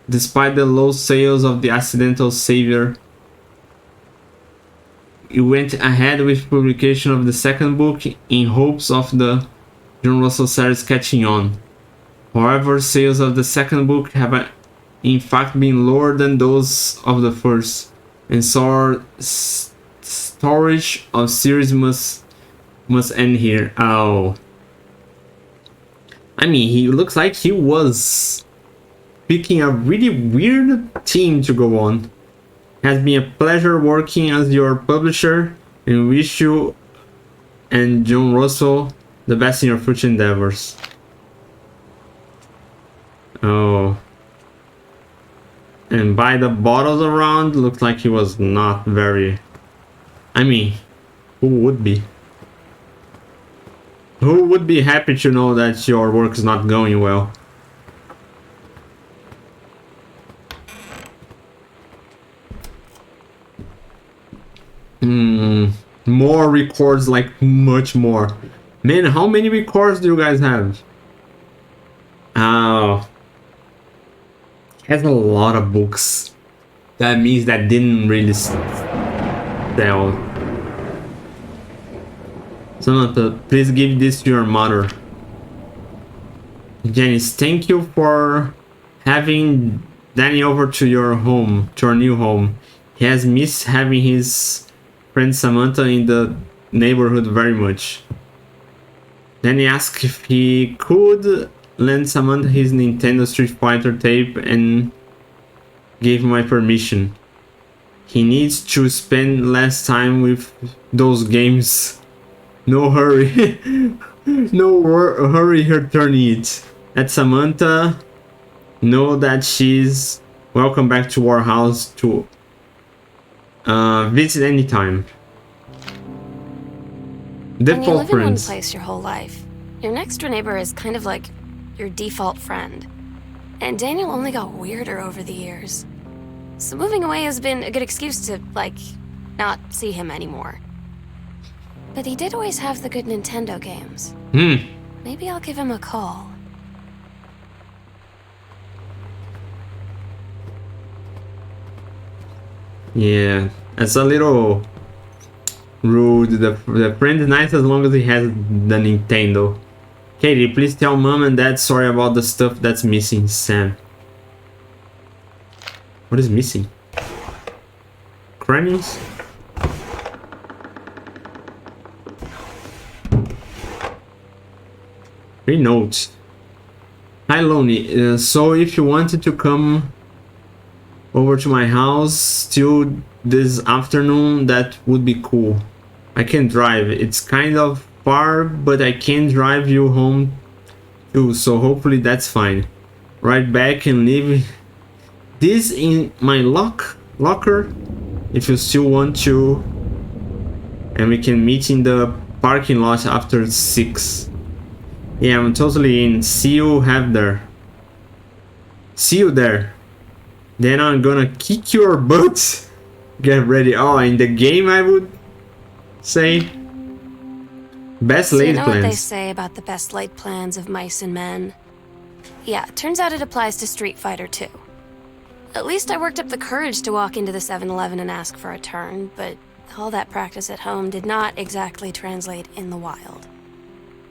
despite the low sales of the Accidental Savior. You went ahead with publication of the second book in hopes of the John Russell series catching on. However, sales of the second book have in fact been lower than those of the first, and so storage of series must end here. Oh, I mean, he looks like he was picking a really weird team to go on. It has been a pleasure working as your publisher, and wish you and John Russell the best in your future endeavors. Oh. And by the bottles around, looked like he was not very... I mean, who would be? Who would be happy to know that your work is not going well? More records, like much more. Man, how many records do you guys have? Oh. Has a lot of books. That means that didn't really sell. Samantha, please give this to your mother. Janice, thank you for having Danny over to your home, to our new home. He has missed having his friend Samantha in the neighborhood very much. Danny asked if he could lend Samantha his Nintendo Street Fighter tape and gave my permission. He needs to spend less time with those games. No hurry. No hurry returning it. At Samantha, know that she's welcome back to our house to visit anytime. When you live in one Friends. place your whole life, your next door neighbor is kind of like your default friend. And Daniel only got weirder over the years. So moving away has been a good excuse to, like, not see him anymore. But he did always have the good Nintendo games. Maybe I'll give him a call. Yeah, it's a little rude. The friend is nice as long as he has the Nintendo. Katie, please tell mom and dad sorry about the stuff that's missing, Sam. What is missing? Craniums? Three notes. Hi, Lonely. So if you wanted to come over to my house still this afternoon, that would be cool. I can drive. It's kind of far, but I can drive you home too, so hopefully that's fine. Right back and leave this in my locker if you still want to, and we can meet in the parking lot after 6. Yeah, I'm totally in. See you there. Then I'm gonna kick your butt. Get ready. Oh, in the game I would say. Best laid You know what they plans. say about the best laid plans of mice and men? Yeah, turns out it applies to Street Fighter too. At least I worked up the courage to walk into the 7-Eleven and ask for a turn, but all that practice at home did not exactly translate in the wild.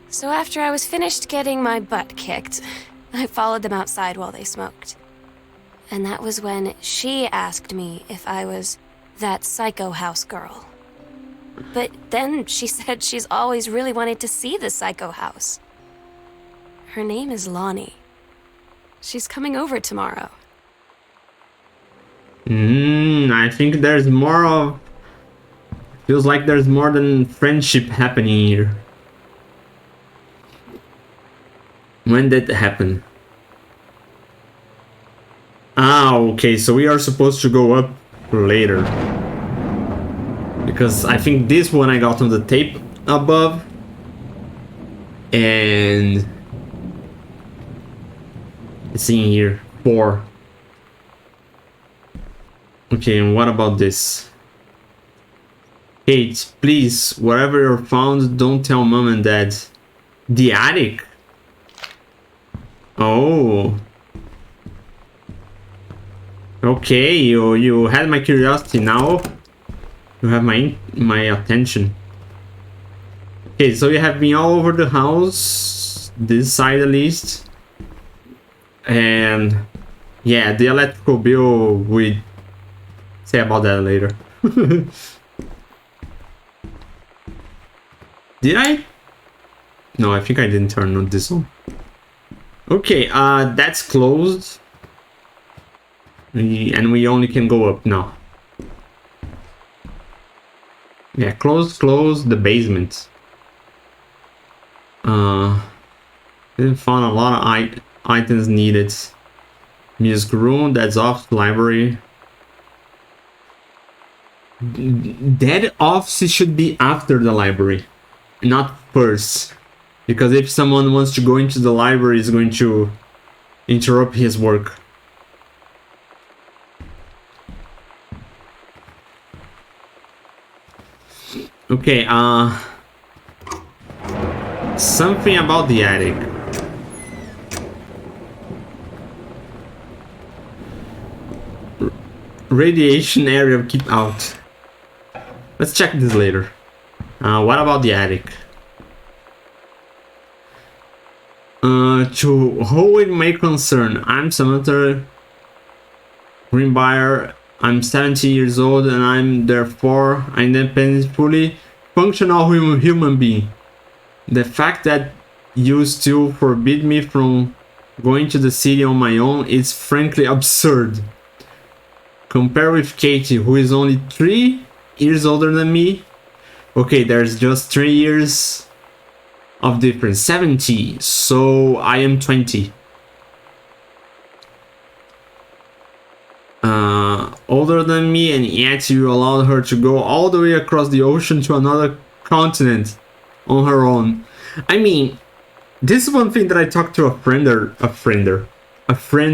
So after I was finished getting my butt kicked, I followed them outside while they smoked. And that was when she asked me if I was that psycho house girl. But then she said she's always really wanted to see the psycho house. Her name is Lonnie. She's coming over tomorrow. I think there's more of... Feels like there's more than friendship happening here. When did that happen? Ah, okay, so we are supposed to go up later. Because I think this one I got on the tape above. And... it's in here. 4. Okay, and what about this? Kate, please, wherever you're found, don't tell mom and dad. The attic? Oh. Okay, you had my curiosity, now you have my attention. Okay, so you have been all over the house, this side at least. And yeah, the electrical bill, we say about that later. Did I? No, I think I didn't turn on this one. Okay, that's closed. And we only can go up now. Yeah, close the basement. Didn't find a lot of items needed. Music room, that's off. Library. That office should be after the library, not first. Because if someone wants to go into the library, it's going to interrupt his work. Okay, something about the attic. Radiation area, keep out. Let's check this later. What about the attic? To who it may concern, I'm Samantha Greenbrier. I'm 70 years old and I'm therefore an independent, fully functional human being. The fact that you still forbid me from going to the city on my own is frankly absurd. Compare with Katie, who is only 3 years older than me. Okay, there's just 3 years of difference. 70, so I am 20. Older than me, and yet you allowed her to go all the way across the ocean to another continent on her own. I mean, this is one thing that I talked to a friend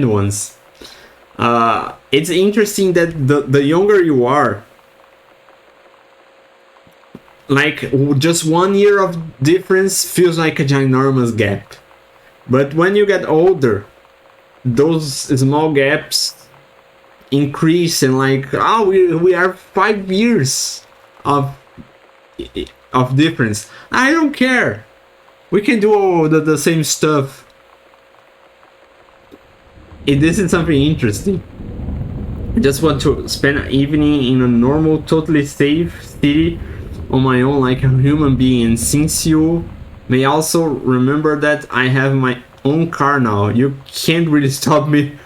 once. It's interesting that the younger you are, like just 1 year of difference feels like a ginormous gap. But when you get older, those small gaps increase, and like, oh, we are 5 years of difference. I don't care. We can do all the same stuff. This is something interesting. I just want to spend an evening in a normal, totally safe city on my own like a human being. And since you may also remember that I have my own car now, you can't really stop me.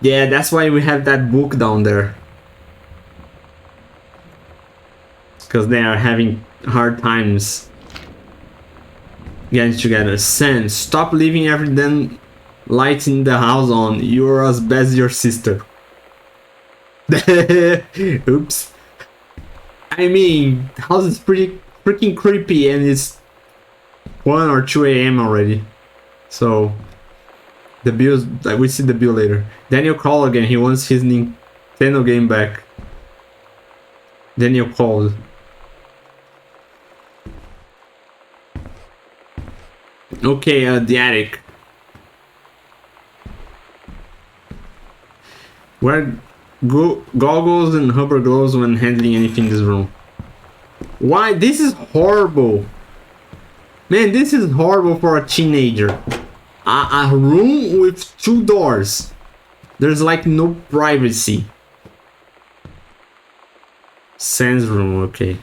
Yeah, that's why we have that book down there. Because they are having hard times getting together. Sam, stop leaving every damn light in the house on. You're as bad as your sister. Oops. I mean, the house is pretty freaking creepy, and it's 1 or 2 a.m. already. So the bills, we see the bill later. Daniel called again. He wants his Nintendo game back. Daniel called. Okay, the attic. Wear goggles and rubber gloves when handling anything in this room. Why? This is horrible. Man, this is horrible for a teenager. A room with 2 doors. There's like no privacy. Sans room, okay.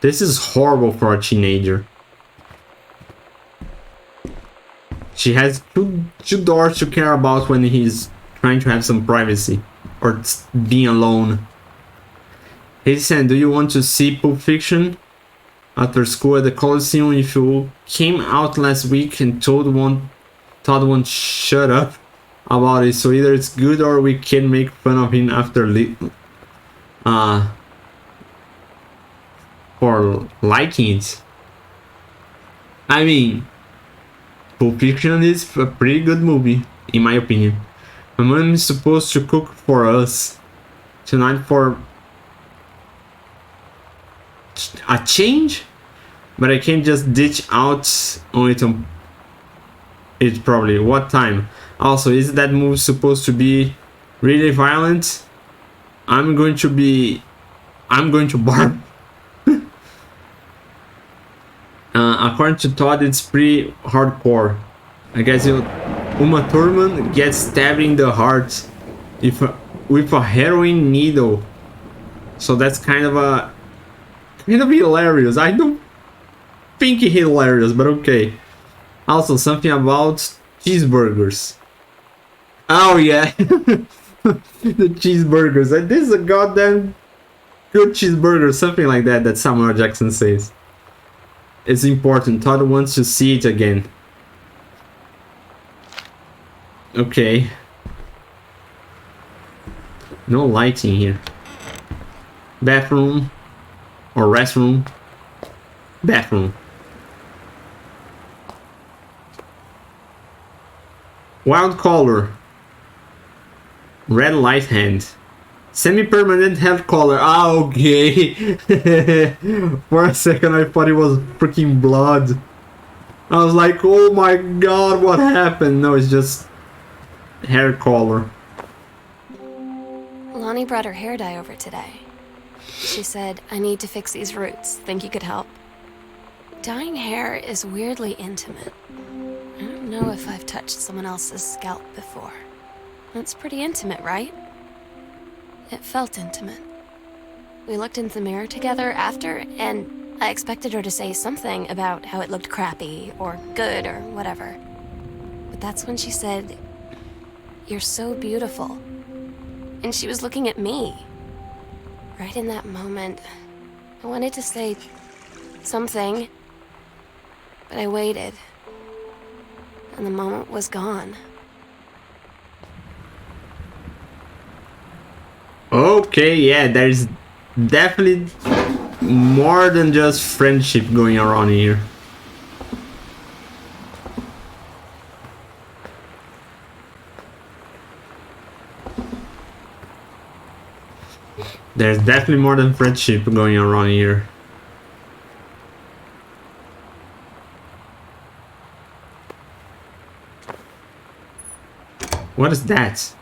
This is horrible for a teenager. She has two doors to care about when he's trying to have some privacy or being alone. Hey Sam, do you want to see Pulp Fiction after school at the Coliseum? If you came out last week and told one shut up about it, so either it's good or we can make fun of him after for liking it. I mean, Pulp Fiction is a pretty good movie, in my opinion. My mom is supposed to cook for us tonight for a change, but I can't just ditch out on it probably. What time? Also, is that movie supposed to be really violent? I'm going to barf. According to Todd, it's pretty hardcore. I guess Uma Thurman gets stabbed in the heart with a heroin needle. So that's kind of hilarious. I don't think it's hilarious, but okay. Also, something about cheeseburgers. Oh yeah, the cheeseburgers. This is a goddamn good cheeseburger, something like that. That Samuel Jackson says. It's important. Todd wants to see it again. Okay. No lighting here. Bathroom or restroom. Bathroom. Wild color. Red light hand. Semi-permanent head collar. Ah, okay. For a second I thought it was freaking blood. I was like, oh my god, what happened? No, it's just hair color. Lonnie brought her hair dye over today. She said, I need to fix these roots. Think you could help? Dyeing hair is weirdly intimate. I don't know if I've touched someone else's scalp before. It's pretty intimate, right? It felt intimate. We looked in the mirror together after, and I expected her to say something about how it looked crappy, or good, or whatever. But that's when she said, "You're so beautiful." And she was looking at me. Right in that moment, I wanted to say something, but I waited. And the moment was gone. Okay, yeah, there's definitely more than just friendship going around here. There's definitely more than friendship going around here. What is that?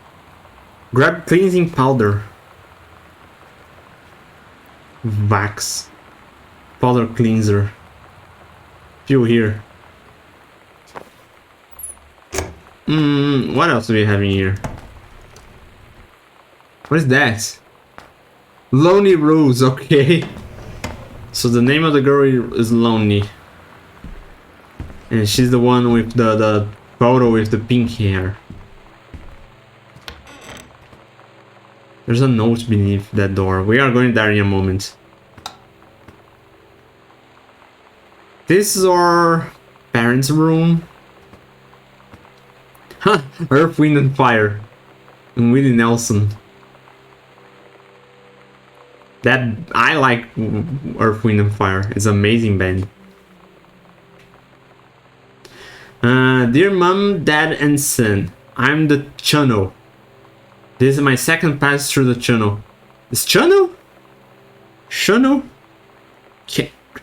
Grab cleansing powder. Vax. Powder cleanser. Few here. What else do we have in here? What is that? Lonely Rose, okay. So the name of the girl is Lonely. And she's the one with the photo with the pink hair. There's a note beneath that door. We are going there in a moment. This is our parents' room. Huh, Earth, Wind and Fire. And Willie Nelson. That I like Earth, Wind and Fire. It's an amazing band. Dear Mom, Dad and Son, I'm the channel. This is my second pass through the channel. Is channel? Channel?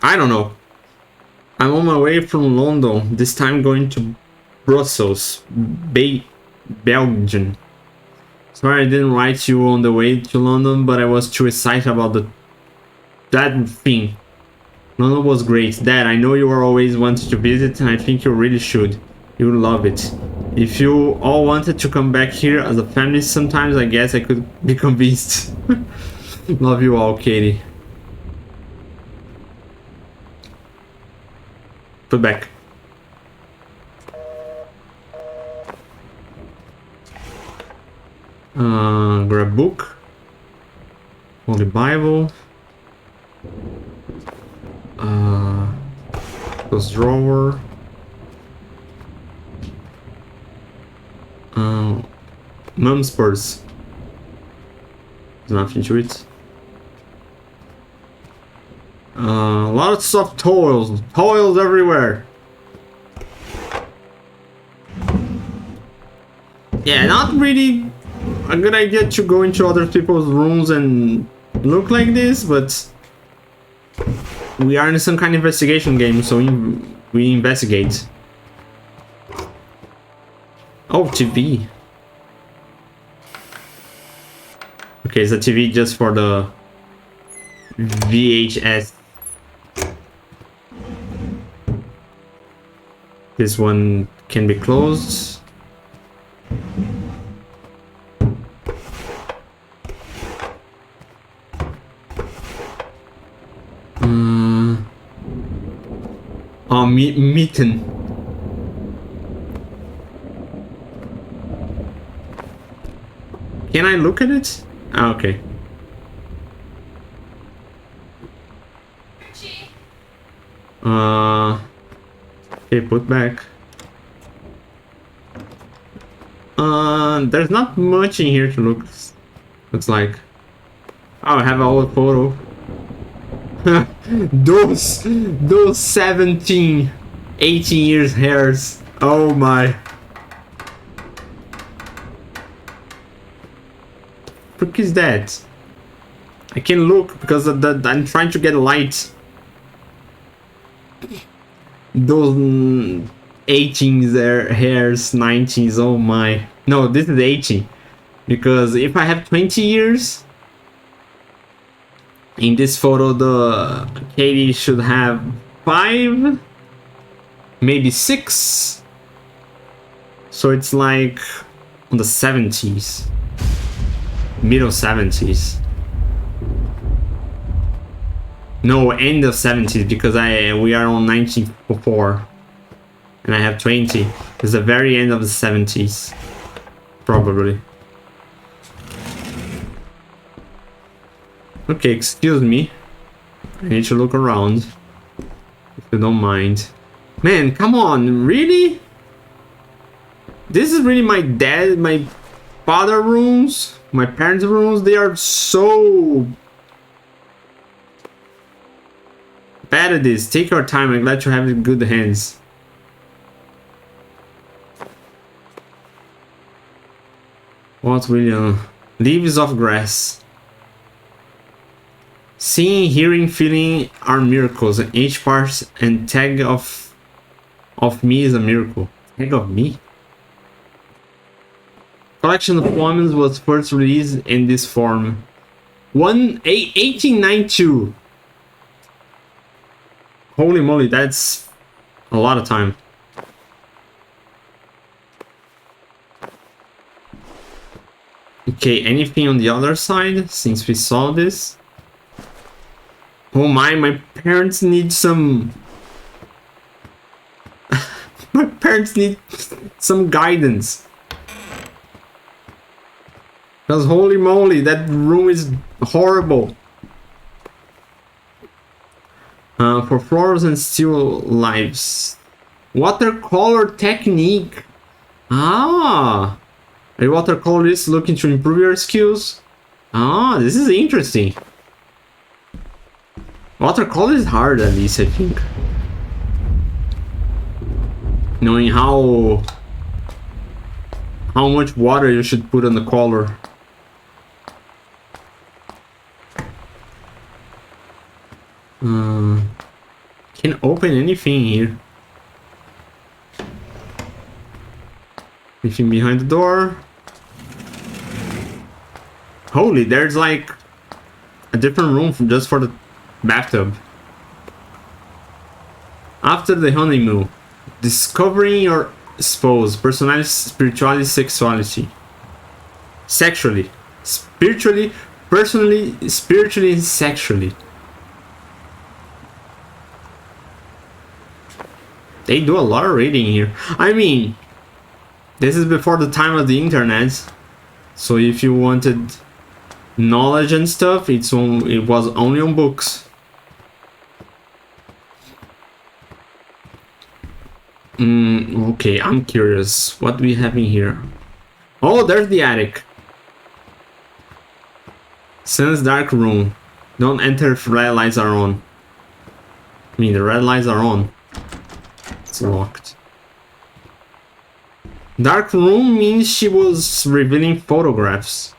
I don't know. I'm on my way from London, this time going to Brussels, Belgium. Sorry I didn't write you on the way to London, but I was too excited about that thing. London was great. Dad, I know you are always wanted to visit, and I think you really should. You'll love it. If you all wanted to come back here as a family sometimes, I guess I could be convinced. Love you all, Katie. Put back. Grab book. Holy Bible. Close drawer. Mom's purse. There's nothing to it. Lots of toils. Toils everywhere. Yeah, not really a good idea to go into other people's rooms and look like this, but we are in some kind of investigation game, so we investigate. Oh, TV. Okay, it's a TV just for the VHS. This one can be closed. Oh, mitten. Can I look at it? Ah, okay. Okay, put back. There's not much in here to look. Looks like. Oh, I have an old photo. those 17, 18 years hairs. Oh my. What is that? I can't look because I'm trying to get light. Those 18s there, hairs, 90s, oh my. No, this is 80. Because if I have 20 years, in this photo, the Katie should have 5, maybe 6. So it's like on the 70s, middle 70s. No, end of 70s, because we are on 1904 and I have 20. It's the very end of the 70s, probably. Okay, excuse me. I need to look around, if you don't mind. Man, come on, really? This is really my father rooms, my parents' rooms. They are so bad at this. Take your time. I'm glad you have it in good hands. What, William? Leaves of grass. Seeing, hearing, feeling are miracles, and each part and tag of me is a miracle. Tag of me? Collection of poems was first released in this form. 1892. Holy moly, that's a lot of time. Okay, anything on the other side since we saw this? Oh my parents need some... my parents need some guidance. Because holy moly, that room is horrible. For floors and still lives. Watercolor technique. Ah! A watercolorist looking to improve your skills. Ah, this is interesting. Watercolor is hard, at least, I think. Knowing how much water you should put on the color. Can't open anything here. Anything behind the door? Holy, there's like a different room just for the bathtub. After the honeymoon, discovering your spouse, personality, spirituality, sexuality. Sexually. Spiritually, personally, spiritually, and sexually. They do a lot of reading here. I mean, this is before the time of the internet. So if you wanted knowledge and stuff, it was only on books. Okay, I'm curious. What do we have in here? Oh, there's the attic. Sun's dark room. Don't enter if red lights are on. I mean, the red lights are on. It's locked. Dark room means she was revealing photographs.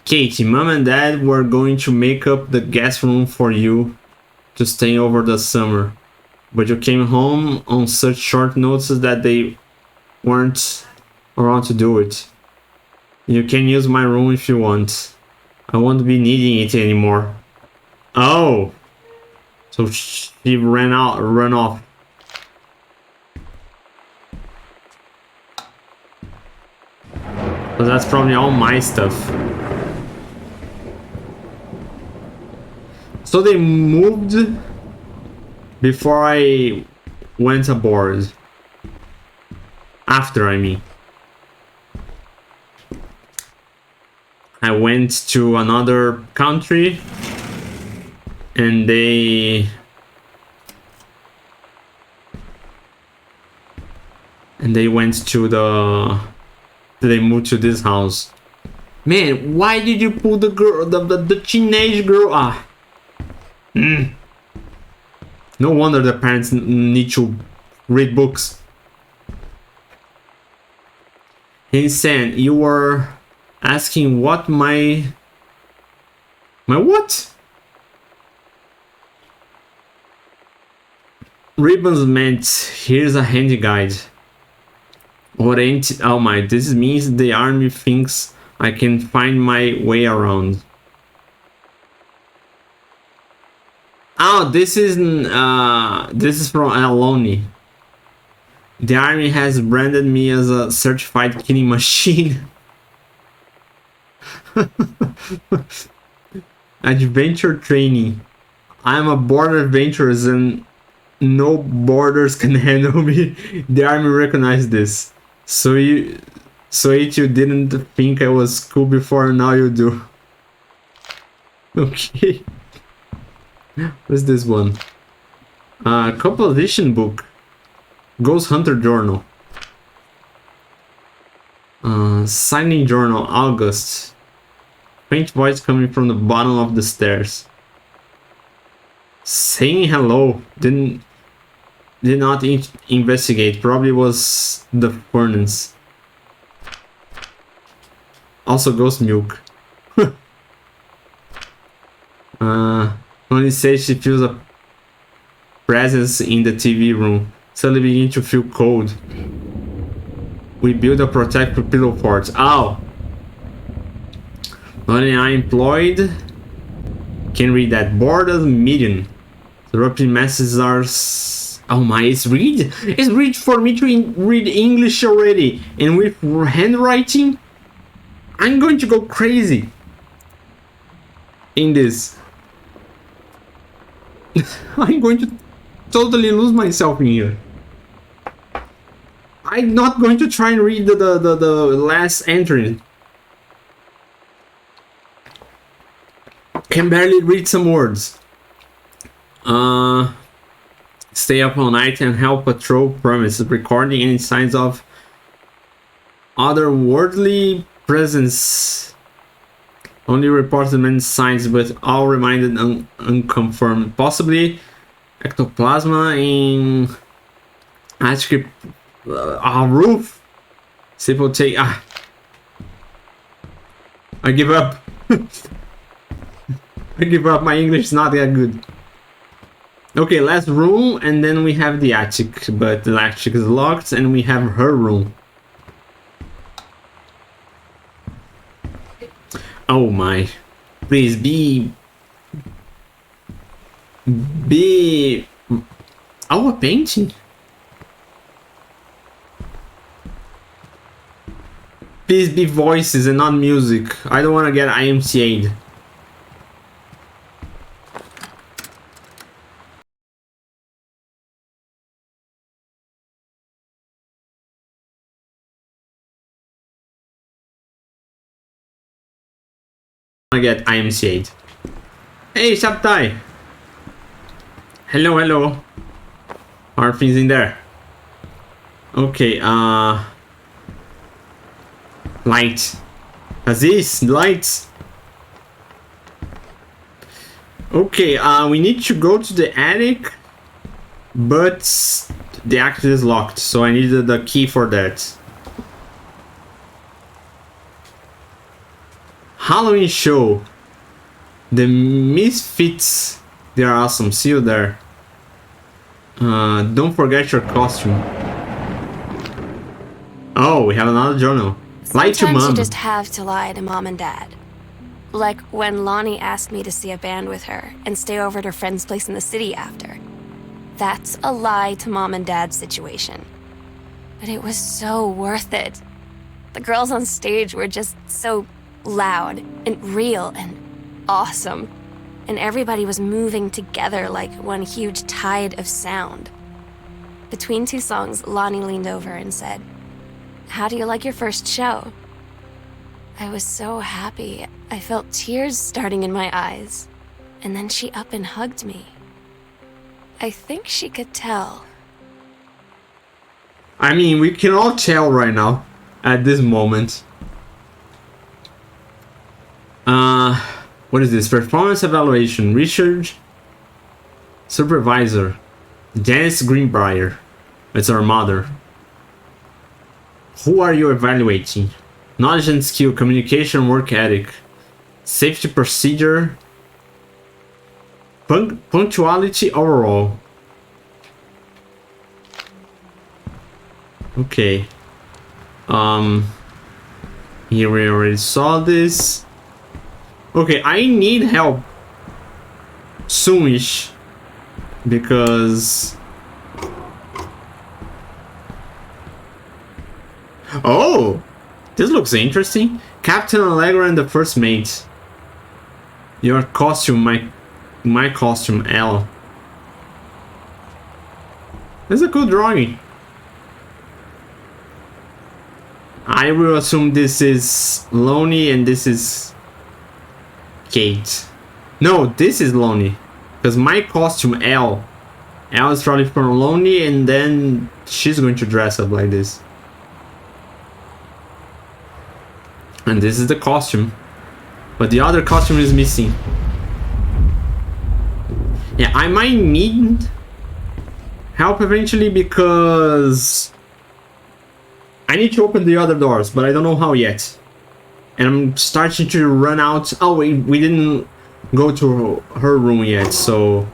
Katie, mom and dad were going to make up the guest room for you to stay over the summer, but you came home on such short notice that they weren't around to do it. You can use my room if you want. I won't be needing it anymore. Oh, so she ran off. So that's probably all my stuff. So they moved before I went aboard. After, I mean. I went to another country and they went to they moved to this house. Man, why did you put the girl, the teenage girl? No wonder the parents need to read books. Hey Sam, you were asking what my what? Ribbons meant. Here's a handy guide. What ain't? Oh my, this means the army thinks I can find my way around. Oh, this is from Aloni. The army has branded me as a certified killing machine. Adventure training. I'm a born adventurer and no borders can handle me. The army recognized this. So you didn't think I was cool before, now you do. Okay. What's this one? Composition book. Ghost Hunter Journal. Signing journal, August. Faint voice coming from the bottom of the stairs. Saying hello. Did not investigate. Probably was the furnace. Also ghost milk. Only says she feels a presence in the TV room. Suddenly begin to feel cold. We build a protective pillow fort. Ow! Only I employed can read that. Board as medium. The roughly messages are. Oh my! It's read. It's read for me to read English already, and with handwriting, I'm going to go crazy. In this, I'm going to totally lose myself in here. I'm not going to try and read the last entry. Can barely read some words. Stay up all night and help patrol premises, recording any signs of otherworldly presence. Only reports the main signs, but all reminded unconfirmed. Possibly ectoplasma in attic roof. Simple take. I give up. I give up. My English is not that good. Okay, last room, and then we have the attic, but the attic is locked, and we have her room. Oh my! Please be. Oh, a painting. Please be voices and not music. I don't want to get IMCA'd. I get IMCA'd. Hey, Shabtai! Hello, hello. How are things in there? Okay, light. Aziz, lights. Okay, we need to go to the attic, but the access is locked, so I needed the key for that. Halloween show. The Misfits. They are awesome. See you there. Don't forget your costume. Oh, we have another journal. Lie to Sometimes mom. you just have to lie to mom and dad. Like when Lonnie asked me to see a band with her and stay over at her friend's place in the city after. That's a lie to mom and dad situation. But it was so worth it. The girls on stage were just so loud and real and awesome. And everybody was moving together like one huge tide of sound. Between two songs, Lonnie leaned over and said, "How do you like your first show?" I was so happy. I felt tears starting in my eyes. And then she up and hugged me. I think she could tell. I mean, we can all tell right now, at this moment. What is this? Performance evaluation. Research supervisor. Janice Greenbrier. It's our mother. Who are you evaluating? Knowledge and skill, communication, work ethic, safety procedure, punctuality overall. Okay. Here we already saw this. Okay, I need help soonish because oh, this looks interesting. Captain Allegra and the first mate. Your costume, my costume, L. That's a cool drawing. I will assume this is Lonnie and this is Kate. No, this is Lonnie. Because my costume, L. L is probably from Lonnie and then she's going to dress up like this. And this is the costume. But the other costume is missing. Yeah, I might need help eventually because I need to open the other doors, but I don't know how yet. And I'm starting to run out. Oh, we didn't go to her room yet, so...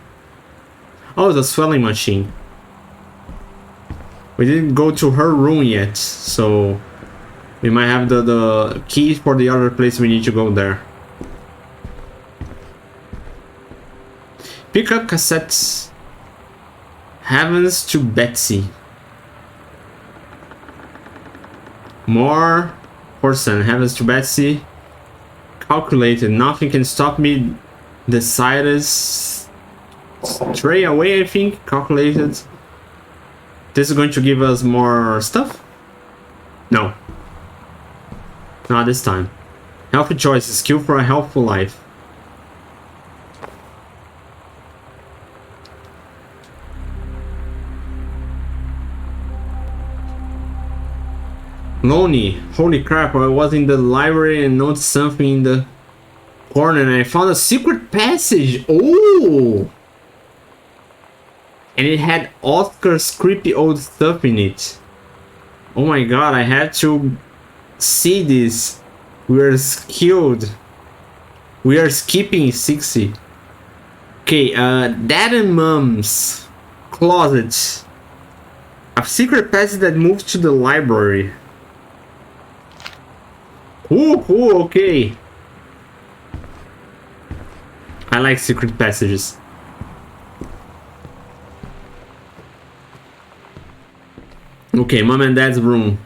Oh, the swelling machine. We didn't go to her room yet, so... We might have the key for the other place we need to go there. Pick up cassettes. Heavens to Betsy. More person. Heavens to Betsy. Calculated. Nothing can stop me. Decided. Stray away, I think. Calculated. This is going to give us more stuff? No. Not this time. Healthy choices. Skill for a healthful life. Lonnie. Holy crap, I was in the library and noticed something in the corner and I found a secret passage. Oh! And it had Oscar's creepy old stuff in it. Oh my god, I had to see this. We are skilled. We are skipping 60. Okay, Dad and Mom's closet. A secret passage that moves to the library. Ooh, okay. I like secret passages. Okay, Mom and Dad's room.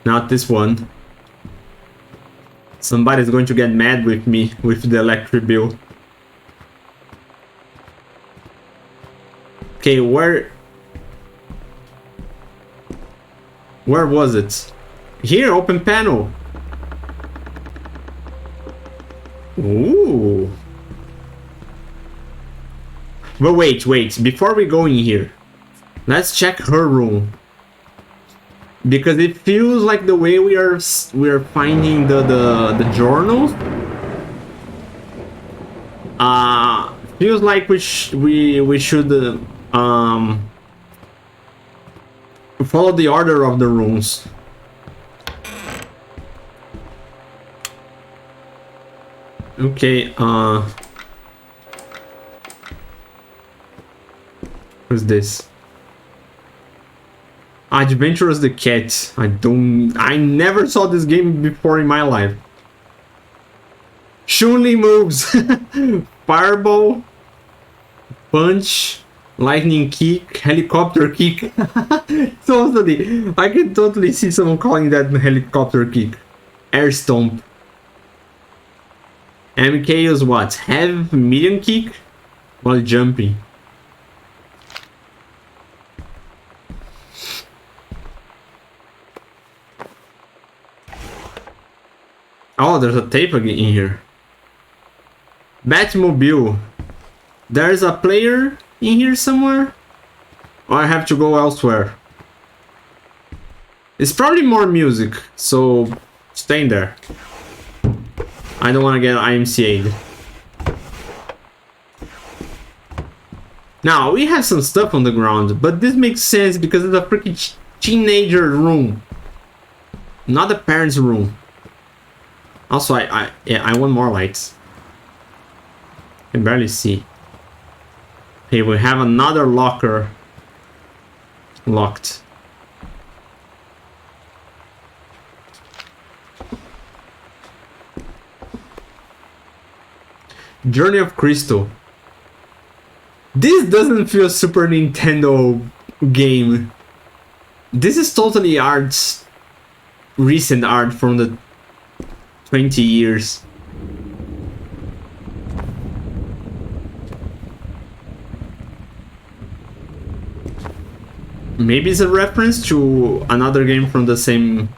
Not this one. Somebody's going to get mad with me with the electric bill. Okay, where was it? Here, open panel. Ooh. But wait, before we go in here, let's check her room. Because it feels like the way we are finding the journals. Feels like we should follow the order of the rooms. Okay, who's this? Adventurous the Cat. I never saw this game before in my life. Chun-Li moves. Fireball, punch, lightning kick, helicopter kick. Totally. I can totally see someone calling that helicopter kick. Air stomp. MK is what? Have medium kick while jumping. Oh, there's a tape again in here. Batmobile. There's a player in here somewhere? Or I have to go elsewhere? It's probably more music, so stay in there. I don't want to get IMCA'd. Now, we have some stuff on the ground, but this makes sense because it's a freaking teenager room. Not the parents' room. Also, I want more lights. I can barely see. Okay, we have another locker locked. Journey of Crystal. This doesn't feel Super Nintendo game. This is totally art, recent art from the 20 years. Maybe it's a reference to another game from the same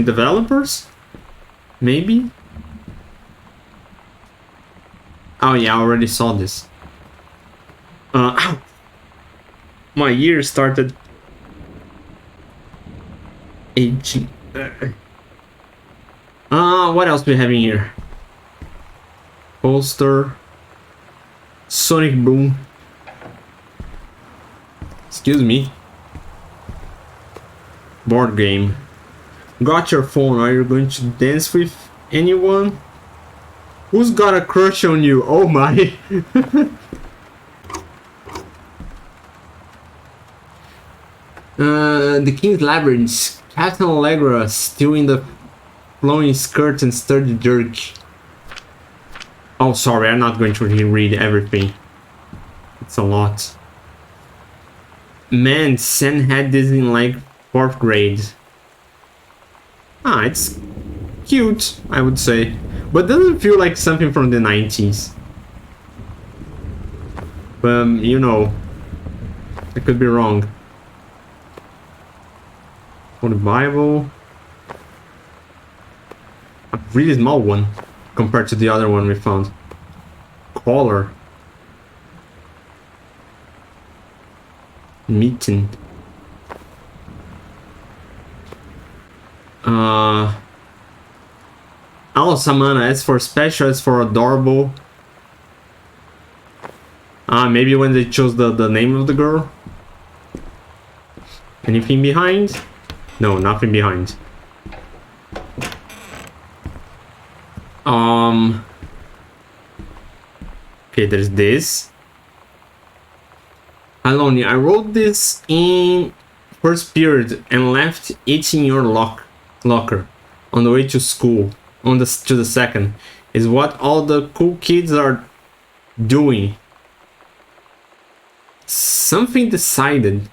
developers? Maybe? Oh yeah, I already saw this. Ow! My ear started aging. What else do we have in here? Poster. Sonic Boom. Excuse me. Board game. Got your phone. Are you going to dance with anyone? Who's got a crush on you? Oh my. The King's Labyrinth. Captain Allegra still in the flowing skirt and sturdy jerk. Oh, sorry, I'm not going to read everything. It's a lot. Man, Sen had this in like 4th grade. It's cute, I would say. But doesn't feel like something from the 90s. You know, I could be wrong. For the Bible. A really small one compared to the other one we found. Collar. Meeting. Oh, Samana, S for special, S for adorable. Maybe when they chose the name of the girl. Anything behind? No, nothing behind. Okay, there's this. Aloni, I wrote this in first period and left it in your locker on the way to school. To the second is what all the cool kids are doing. Something decided.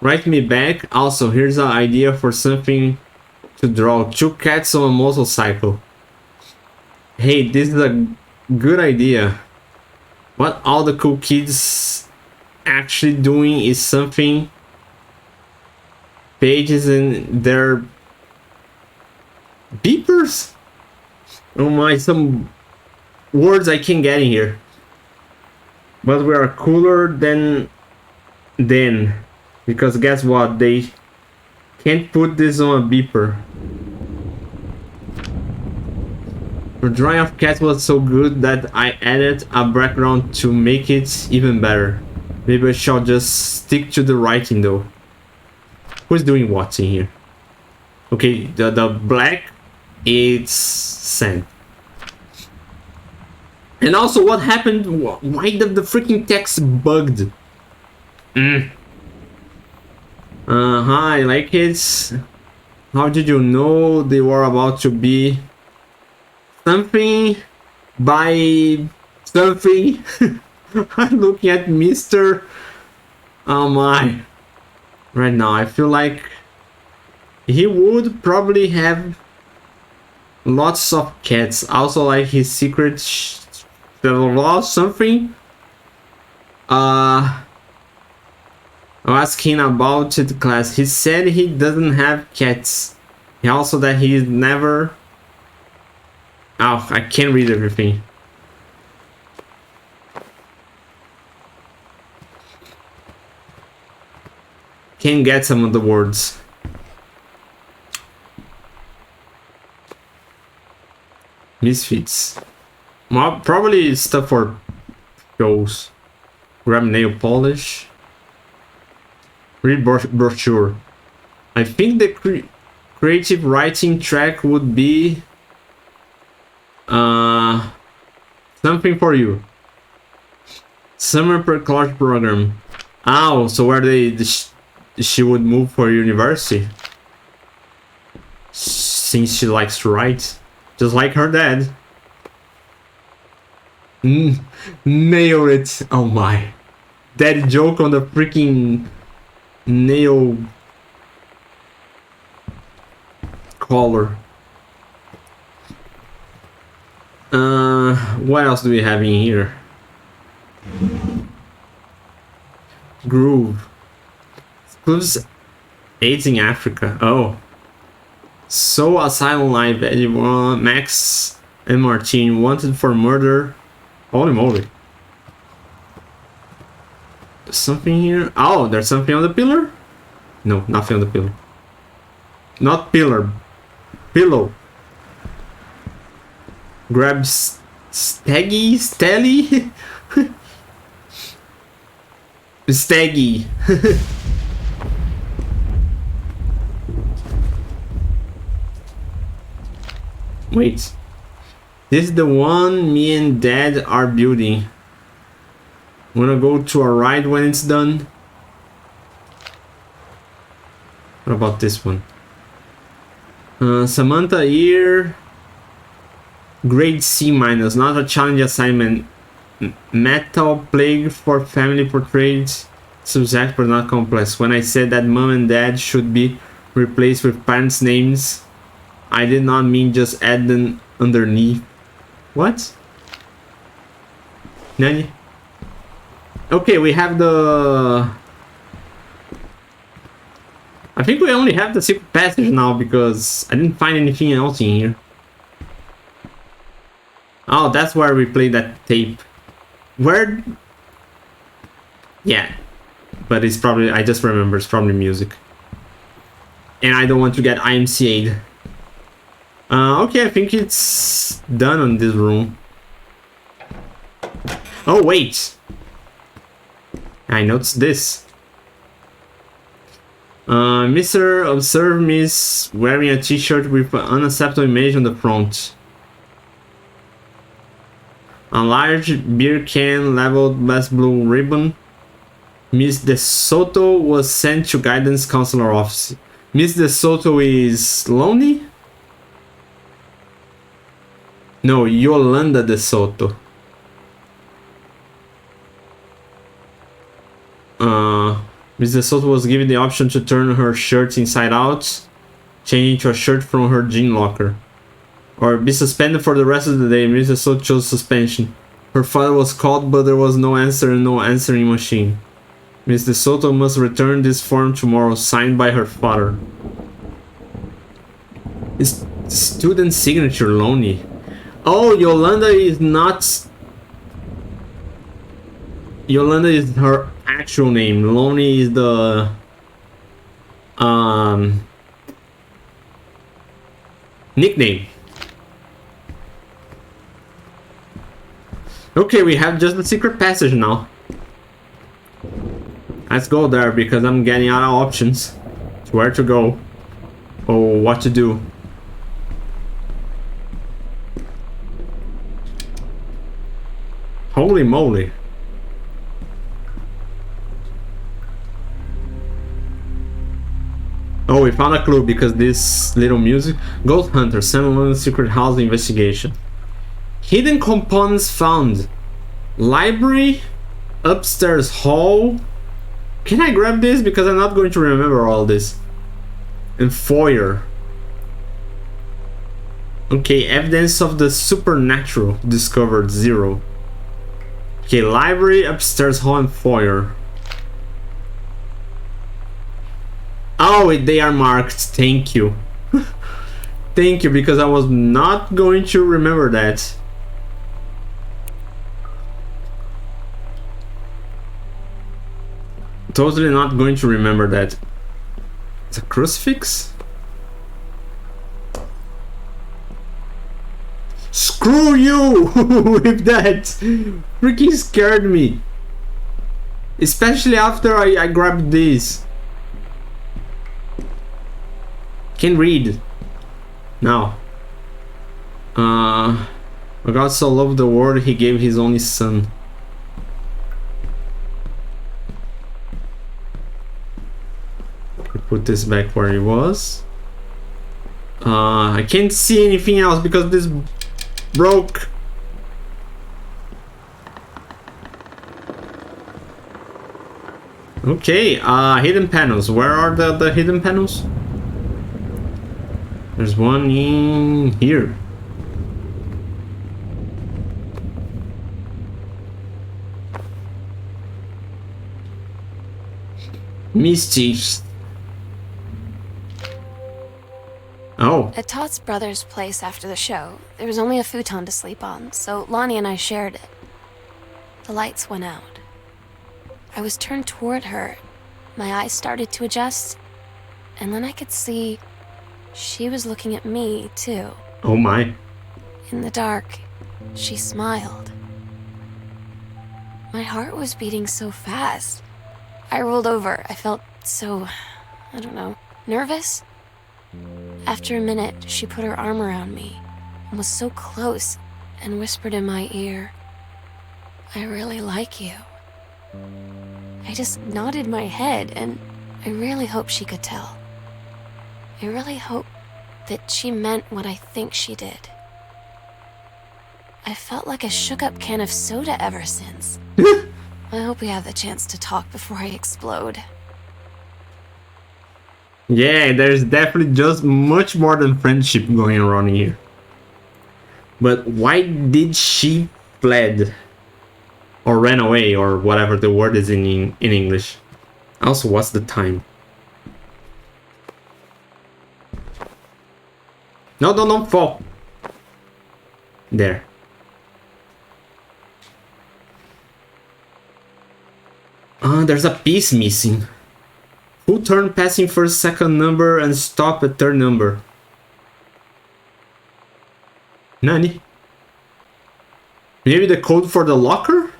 Write me back. Also, here's an idea for something to draw. 2 cats on a motorcycle. Hey, this is a good idea. What all the cool kids actually doing is something. Pages in their Beepers? Oh my, some words I can't get in here. But we are cooler than then. Because guess what? They can't put this on a beeper. The drawing of cat was so good that I added a background to make it even better. Maybe I shall just stick to the writing though. Who's doing what in here? Okay, the black is sand. And also what happened? Why the freaking text bugged? Hi, like it. How did you know they were about to be something by something? I'm looking at Mr. Oh my. Right now, I feel like he would probably have lots of cats. Also, like his secret something. I'm asking about it, class. He said he doesn't have cats. He also that he's never. Oh, I can't read everything. Can't get some of the words. Misfits. Well, probably stuff for shows. Grab nail polish. Read brochure. I think the creative writing track would be something for you. Summer college program. Oh, so where she would move for university since she likes to write, just like her dad. Nailed it. Oh my, that joke on the freaking nail collar. What else do we have in here? Groove. Exclusive AIDS in Africa. Oh. So Asylum Live, anyone, Max and Martin wanted for murder. Holy moly. Something here. Oh, there's something on the pillar? No, nothing on the pillar. Not pillar. Pillow. Grab Staggy? Stelly? Staggy. Wait. This is the one me and Dad are building. Wanna go to a ride when it's done? What about this one? Samantha here. Grade C minus, not a challenge assignment. Metal plague for family portraits. Subject but not complex. When I said that mom and dad should be replaced with parents' names, I did not mean just add them underneath. What? Nani? Okay, we have the... I think we only have the secret passage now because I didn't find anything else in here. Oh, that's where we played that tape. Where? Yeah. But it's probably, I just remember, it's probably music. And I don't want to get IMCA'd. Okay, I think it's done on this room. Oh, wait. I noticed this. Mr. Observe Miss wearing a t-shirt with an unacceptable image on the front. A large beer can labeled West Blue Ribbon. Miss De Soto was sent to guidance counselor office. Miss De Soto is lonely? No, Yolanda De Soto. Miss De Soto was given the option to turn her shirt inside out, changing to a shirt from her jean locker, or be suspended for the rest of the day. Miss De Soto chose suspension. Her father was called, but there was no answer and no answering machine. Miss De Soto must return this form tomorrow, signed by her father. Student signature, Lonely. Oh, Yolanda is not... Yolanda is her actual name. Lonely is the... nickname. Okay, we have just the secret passage now. Let's go there because I'm getting out of options. Where to go or what to do. Holy moly. Oh, we found a clue because this little music. Ghost Hunter, San secret house investigation. Hidden components found. Library, upstairs hall. Can I grab this? Because I'm not going to remember all this. And foyer. Okay, evidence of the supernatural discovered 0. Okay, library, upstairs hall, and foyer. Oh, they are marked. Thank you. Thank you, because I was not going to remember that. Totally not going to remember that. It's a crucifix? Screw you with that! Freaking scared me. Especially after I grabbed this. Can read. Now. God so loved the world, he gave his only son. Put this back where it was. I can't see anything else because this broke. Okay, hidden panels. Where are the hidden panels? There's one in here. Mischiefs. Oh. At Todd's brother's place after the show, there was only a futon to sleep on, so Lonnie and I shared it. The lights went out. I was turned toward her. My eyes started to adjust, and then I could see she was looking at me, too. Oh my. In the dark, she smiled. My heart was beating so fast. I rolled over. I felt so, I don't know, nervous. After a minute, she put her arm around me and was so close and whispered in my ear, "I really like you." I just nodded my head, and I really hope she could tell. I really hope that she meant what I think she did. I felt like a shook-up can of soda ever since. I hope we have the chance to talk before I explode. Yeah, there's definitely just much more than friendship going around here. But why did she fled? Or ran away, or whatever the word is in English. Also, what's the time? No, don't fall. There. There's a piece missing. Who turned passing first, second number and stop at third number? Nani? Maybe the code for the locker?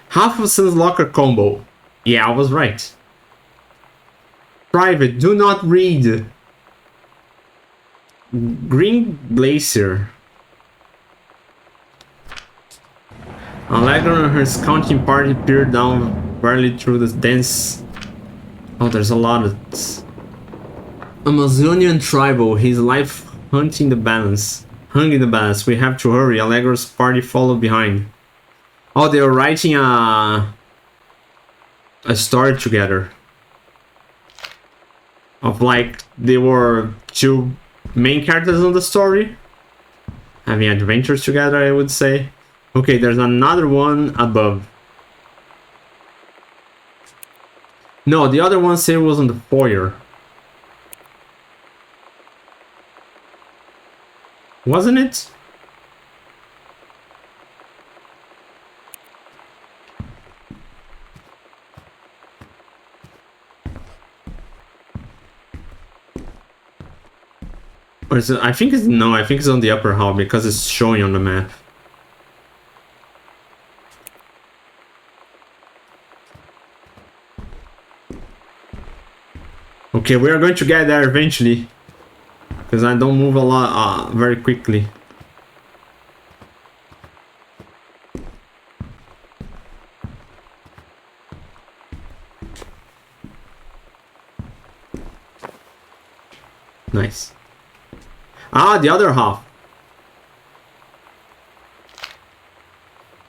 Half of Sun's locker combo. Yeah, I was right. Private, do not read. Green Glacier. Allegra and her scouting party peered down barely through the dense. Oh, there's a lot of Amazonian tribal. His life hunting the balance. Hung in the balance. We have to hurry. Allegra's party followed behind. Oh, they were writing a story together. Of like, they were two main characters in the story. Having adventures together, I would say. Okay, there's another one above. No, the other one said it was on the foyer. Wasn't it? Or is it? I think it's no. I think it's on the upper hall because it's showing on the map. Okay, we are going to get there eventually, because I don't move a lot very quickly. Nice. Ah, the other half.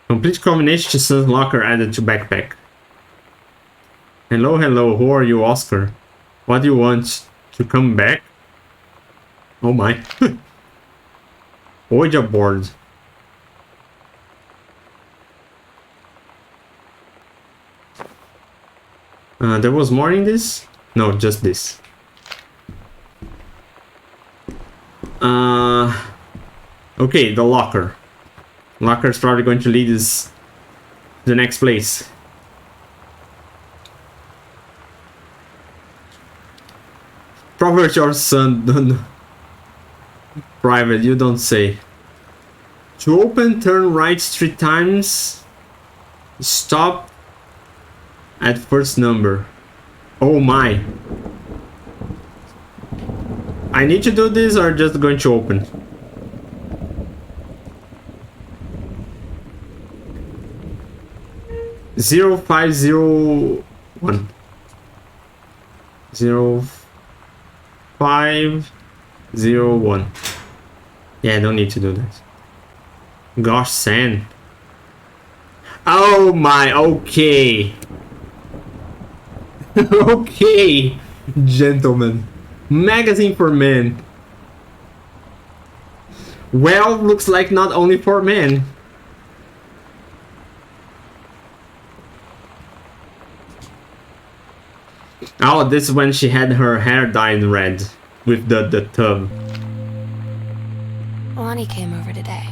Complete combination to Sun's locker added to backpack. Hello, hello. Who are you, Oscar? What do you want? To come back? Oh my. Ouija board. There was more in this? No, just this. Okay, the locker. Locker is probably going to lead us to the next place. Property your son, don't. Private, you don't say. To open, turn right 3 times. Stop at first number. Oh my. I need to do this or just going to open? Zero 501. 0501. Yeah, I don't need to do that. Gosh, San. Oh my, okay. Okay, gentlemen. Magazine for men. Well, looks like not only for men. Oh, this is when she had her hair dyed red with the tub. Lonnie came over today,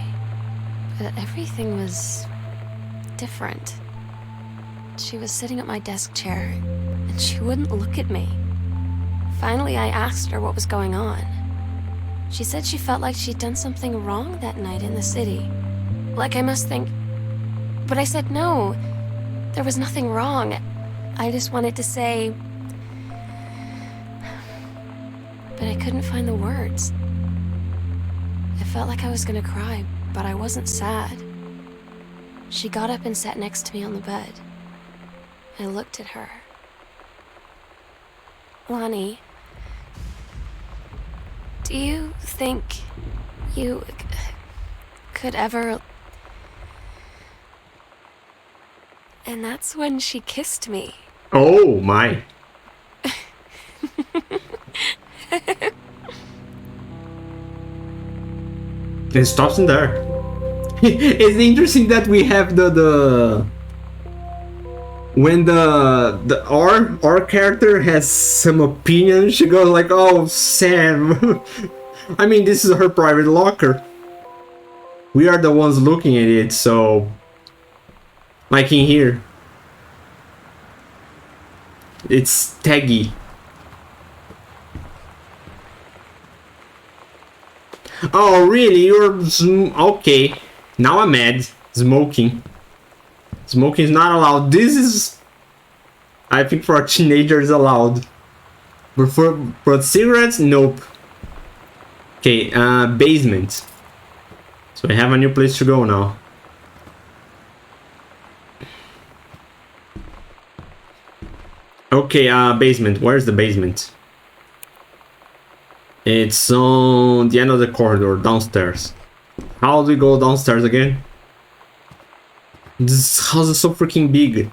but everything was different. She was sitting at my desk chair, and she wouldn't look at me. Finally, I asked her what was going on. She said she felt like she'd done something wrong that night in the city. Like I must think... But I said no, there was nothing wrong. I just wanted to say... But I couldn't find the words. I felt like I was gonna cry, but I wasn't sad. She got up and sat next to me on the bed. I looked at her. Lonnie, do you think you could ever... And that's when she kissed me. Oh my. It stops in there. It's interesting that we have the when our character has some opinion, she goes like, "Oh, Sam." I mean, this is her private locker. We are the ones looking at it, so like in here, it's taggy. Oh, really? You're okay. Now I'm mad. Smoking. Smoking is not allowed. This is, I think, for teenagers allowed. But for cigarettes, nope. Okay, basement. So we have a new place to go now. Okay, basement. Where's the basement? It's on the end of the corridor, downstairs. How do we go downstairs again? This house is so freaking big.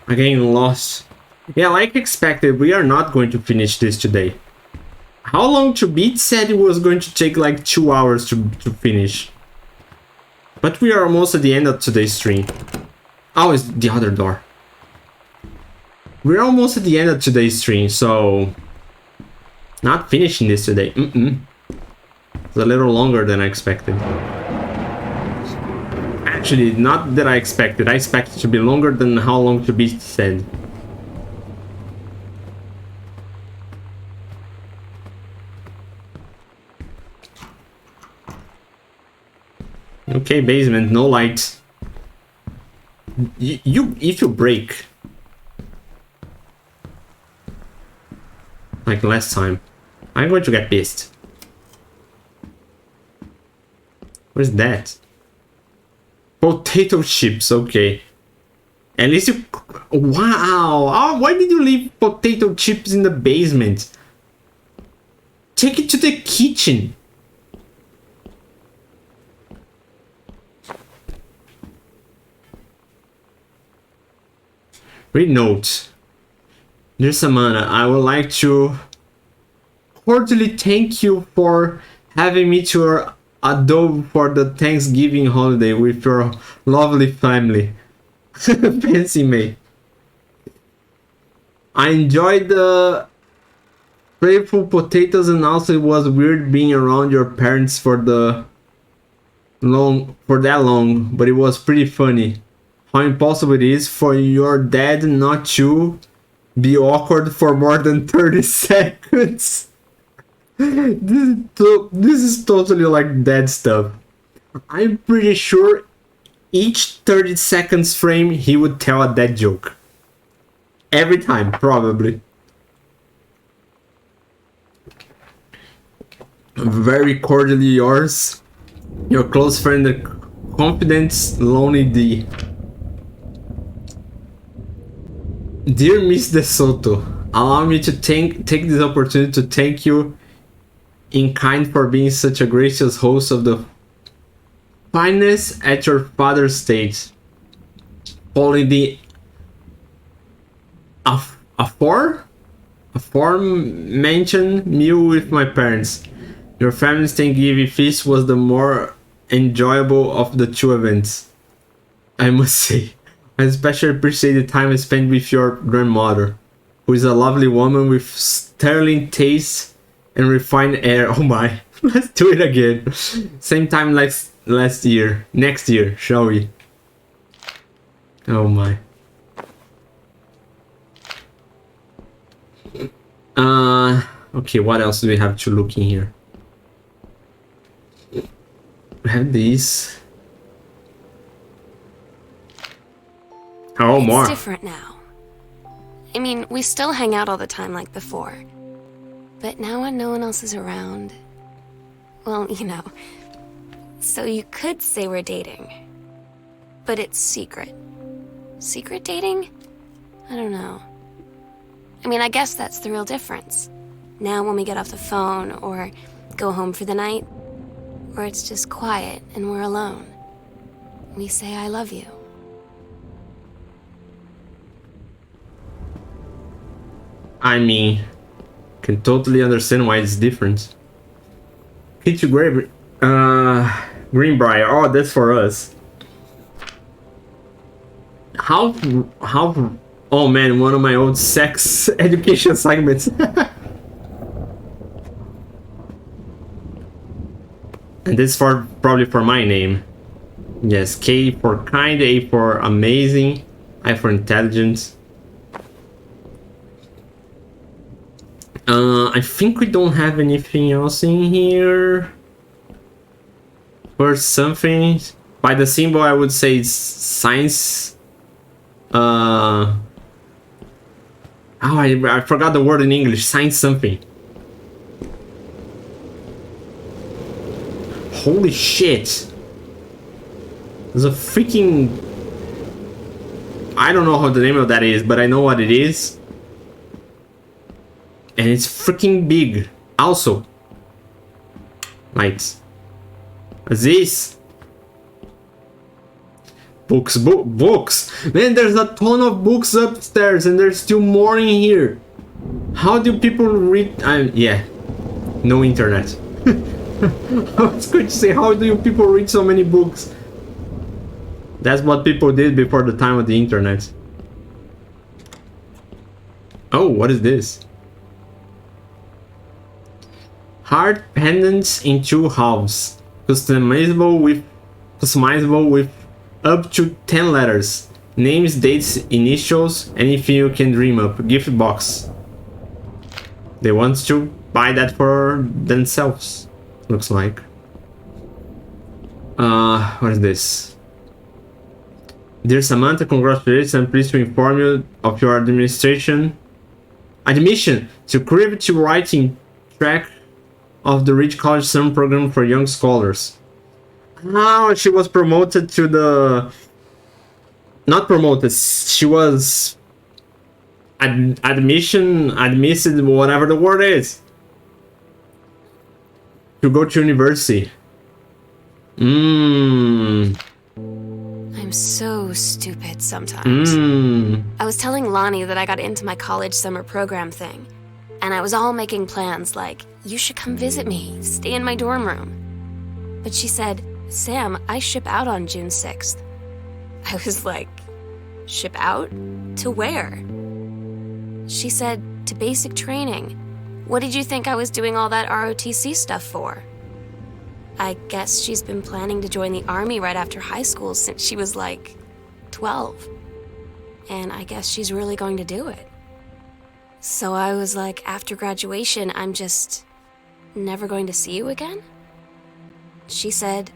I'm getting lost. Yeah, like expected, we are not going to finish this today. How long to beat? Said it was going to take like 2 hours to finish. But we are almost at the end of today's stream. Oh, it's the other door. We're almost at the end of today's stream, so... Not finishing this today. It's It's a little longer than I expected. Actually, not that I expected. I expected it to be longer than how long to be said. Okay, basement, no lights. If you break, like last time, I'm going to get pissed. What is that? Potato chips, okay. At least you... Wow! Oh, why did you leave potato chips in the basement? Take it to the kitchen. Read note. Dear Samantha, I would like to cordially thank you for having me to your adobe for the Thanksgiving holiday with your lovely family. Fancy me. I enjoyed the flavorful potatoes, and also it was weird being around your parents for that long, but it was pretty funny. How impossible it is for your dad not to be awkward for more than 30 seconds. This is totally like dad stuff. I'm pretty sure each 30 seconds frame he would tell a dad joke. Every time, probably. Very cordially yours, your close friend, the confident Lonely D. Dear Miss De Soto, allow me to take this opportunity to thank you in kind for being such a gracious host of the finest at your father's state. Following the aforementioned meal with my parents, your family's Thanksgiving feast was the more enjoyable of the two events. I must say, I especially appreciate the time I spent with your grandmother, who is a lovely woman with sterling taste and refined air. Oh my, let's do it again. Same time like next year, shall we? Oh my. Okay, what else do we have to look in here? We have these. Oh, more. It's different now. I mean, we still hang out all the time like before. But now when no one else is around... Well, you know. So you could say we're dating. But it's secret. Secret dating? I don't know. I mean, I guess that's the real difference. Now when we get off the phone or go home for the night, or it's just quiet and we're alone, we say I love you. I mean, can totally understand why it's different. Hit you Greenbrier. Oh, that's for us. How? Oh man, one of my old sex education assignments. And this for probably for my name. Yes, K for kind, A for amazing, I for intelligence. I think we don't have anything else in here. Or something. By the symbol, I would say it's science. Oh, I forgot the word in English. Science something. Holy shit. There's a freaking... I don't know how the name of that is, but I know what it is. And it's freaking big. Also. Lights. What's this? Books. Man, there's a ton of books upstairs and there's still more in here. How do people read? Yeah. No internet. I was going to say, how do you people read so many books? That's what people did before the time of the internet. Oh, what is this? Heart pendants in 2 halves. Customizable with up to 10 letters. Names, dates, initials, anything you can dream up. Gift box. They want to buy that for themselves. Looks like. What is this? Dear Samantha, congratulations. I'm pleased to inform you of your admission to creative writing track of the Ridge College Summer Program for Young Scholars. Now she was promoted to the... Not promoted, she was... admitted, whatever the word is. To go to university. I'm so stupid sometimes. I was telling Lonnie that I got into my college summer program thing, and I was all making plans like, you should come visit me, stay in my dorm room. But she said, Sam, I ship out on June 6th. I was like, ship out? To where? She said, to basic training. What did you think I was doing all that ROTC stuff for? I guess she's been planning to join the army right after high school since she was like 12. And I guess she's really going to do it. So I was like, after graduation, I'm just never going to see you again? She said,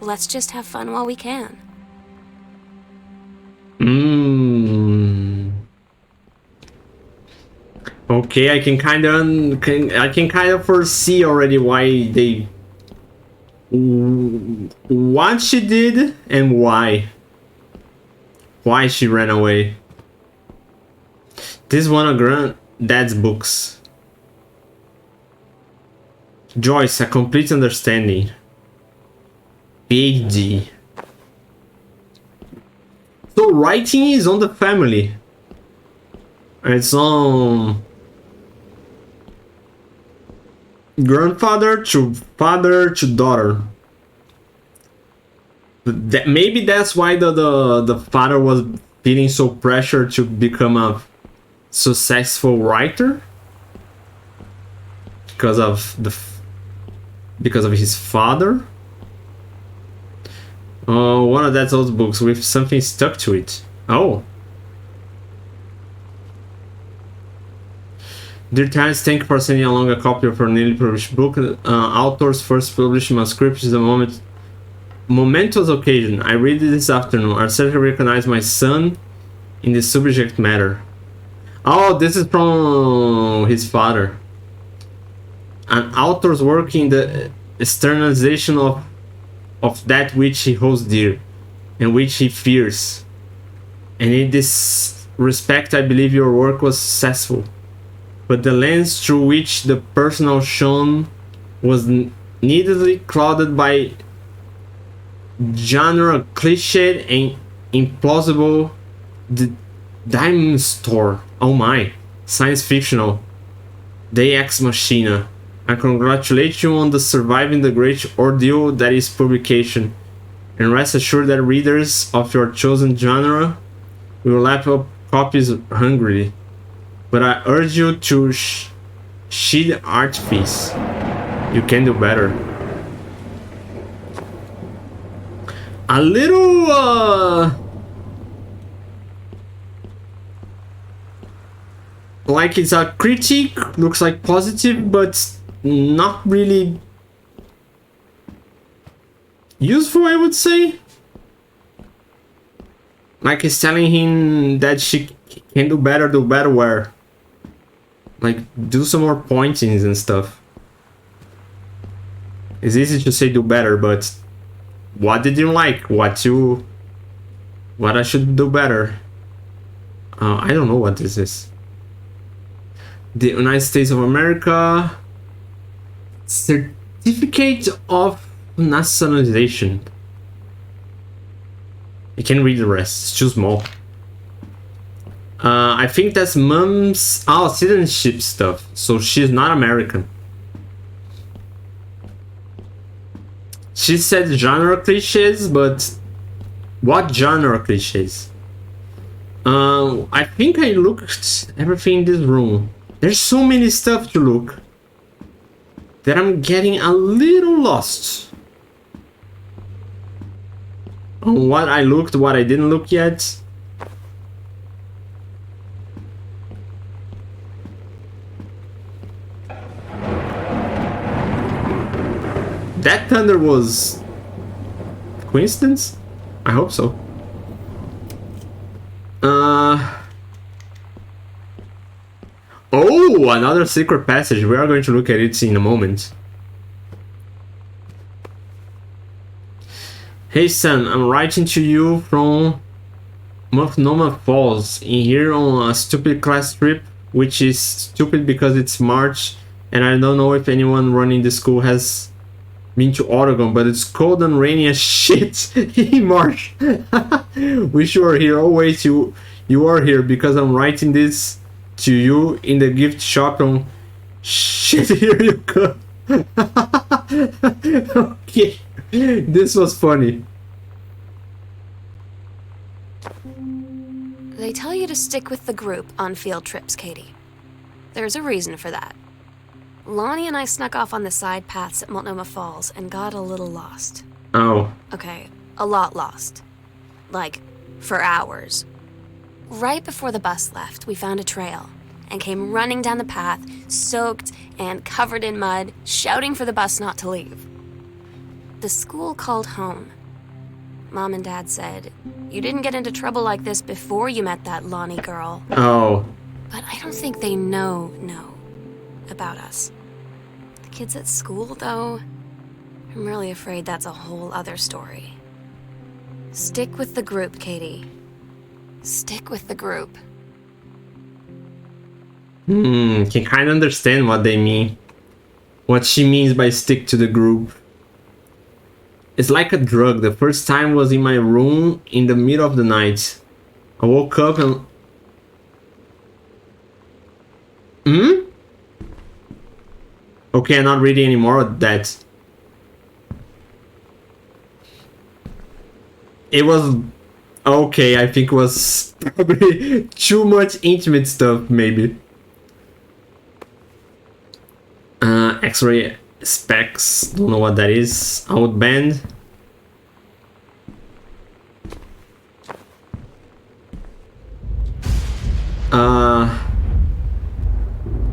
let's just have fun while we can. Okay, I can kind of foresee already why they... what she did and why she ran away. This is one of Granddad's books. Joyce, A Complete Understanding. PhD. So writing is on the family. It's on grandfather to father to daughter. Maybe that's why the father was feeling so pressured to become a successful writer, because of his father. One of those books with something stuck to it. Oh. Dear Times, thank you for sending along a copy of our newly published book. Author's first published manuscript is a momentous occasion. I read it this afternoon. I certainly recognize my son in the subject matter. Oh, this is from his father. An author's work in the externalization of that which he holds dear and which he fears. And in this respect, I believe your work was successful. But the lens through which the personal shone was needlessly clouded by genre cliched and implausible diamond store. Oh my, science fictional. Deus Ex Machina. I congratulate you on the surviving the great ordeal that is publication, and rest assured that readers of your chosen genre will lap up copies hungrily. But I urge you to shed artifice. You can do better. A little, like it's a critique, looks like positive, but not really useful, I would say. Like it's telling him that she can do better where? Like, do some more pointings and stuff. It's easy to say do better, but what did you like? What I should do better? I don't know what this is. The United States of America Certificate of Nationalization. I can't read the rest, it's too small. I think that's mom's citizenship stuff, so she's not American. She said genre cliches, but what genre cliches? I think I looked everything in this room. There's so many stuff to look. that I'm getting a little lost on what I looked, what I didn't look yet. That thunder was coincidence? I hope so. Oh, another secret passage. We are going to look at it in a moment. Hey Sam, I'm writing to you from Multnomah Falls in here on a stupid class trip, which is stupid because it's March and I don't know if anyone running the school has been to Oregon, but it's cold and rainy as shit in March. Wish you were here. Oh wait, you are here because I'm writing this to you in the gift shop on shit. Here you come. Okay, this was funny. They tell you to stick with the group on field trips, Katie. There's a reason for that. Lonnie and I snuck off on the side paths at Multnomah Falls and got a little lost. Oh. Okay, a lot lost. Like, for hours. Right before the bus left, we found a trail and came running down the path, soaked and covered in mud, shouting for the bus not to leave. The school called home. Mom and Dad said, "You didn't get into trouble like this before you met that Lonnie girl." Oh. But I don't think they know about us. The kids at school, though, I'm really afraid that's a whole other story. Stick with the group, Katie. Stick with the group. Can kind of understand what they mean. What she means by stick to the group. It's like a drug. The first time was in my room in the middle of the night. I woke up and... Okay, I'm not reading any more of that. It was... Okay, I think it was probably too much intimate stuff, maybe. X-ray specs, don't know what that is. Outband.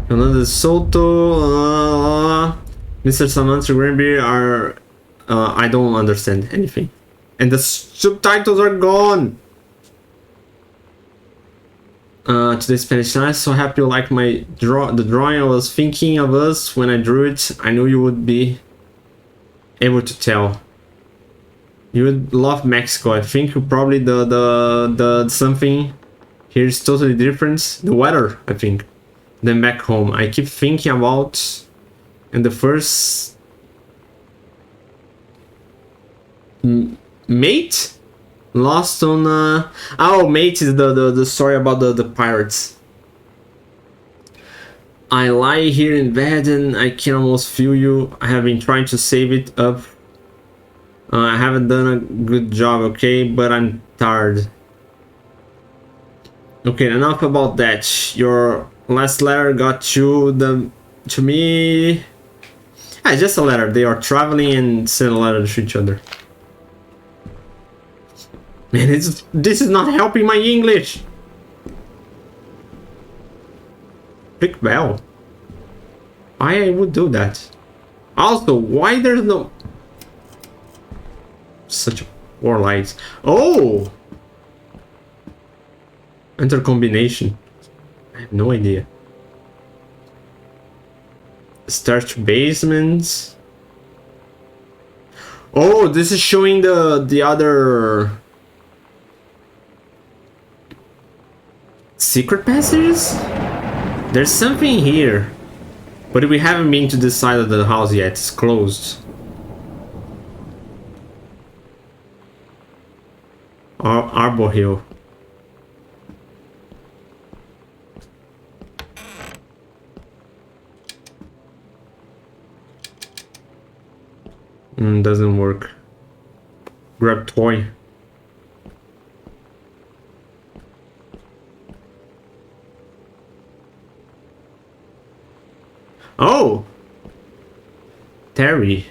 Another Soto, Mr. Samantha Granby are... I don't understand anything. And the subtitles are gone! Today's Spanish class, so happy you like my the drawing. I was thinking of us when I drew it. I knew you would be able to tell. You would love Mexico. I think probably the something here is totally different. The weather, I think, than back home. I keep thinking about and the first mate. Lost on oh, mate is the story about the pirates. I lie here in bed and I can almost feel you. I have been trying to save it up. I haven't done a good job, okay, but I'm tired. Okay, enough about that. Your last letter got to me. It's just a letter. They are traveling and send a letter to each other. Man, this is not helping my English. Big bell. Why I would do that? Also, why there's no... Such poor lights. Oh! Enter combination. I have no idea. Start to basements. Oh, this is showing the other... secret passages? There's something here. But we haven't been to this side of the house yet. It's closed. Arbor Hill. Doesn't work. Grab toy. Oh! Terry.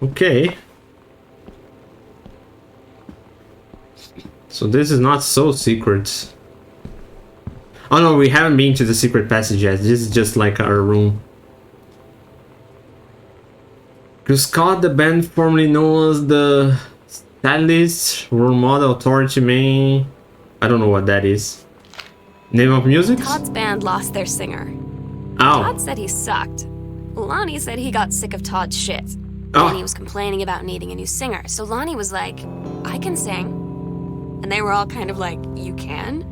Okay. So this is not so secret. Oh no, we haven't been to the secret passage yet. This is just like our room. Scott, the band formerly known as the Stylist, Role Model Authority main. I don't know what that is. Name of music? Todd's band lost their singer. Oh. Todd said he sucked. Lonnie said he got sick of Todd's shit. Oh. And he was complaining about needing a new singer. So Lonnie was like, I can sing. And they were all kind of like, you can?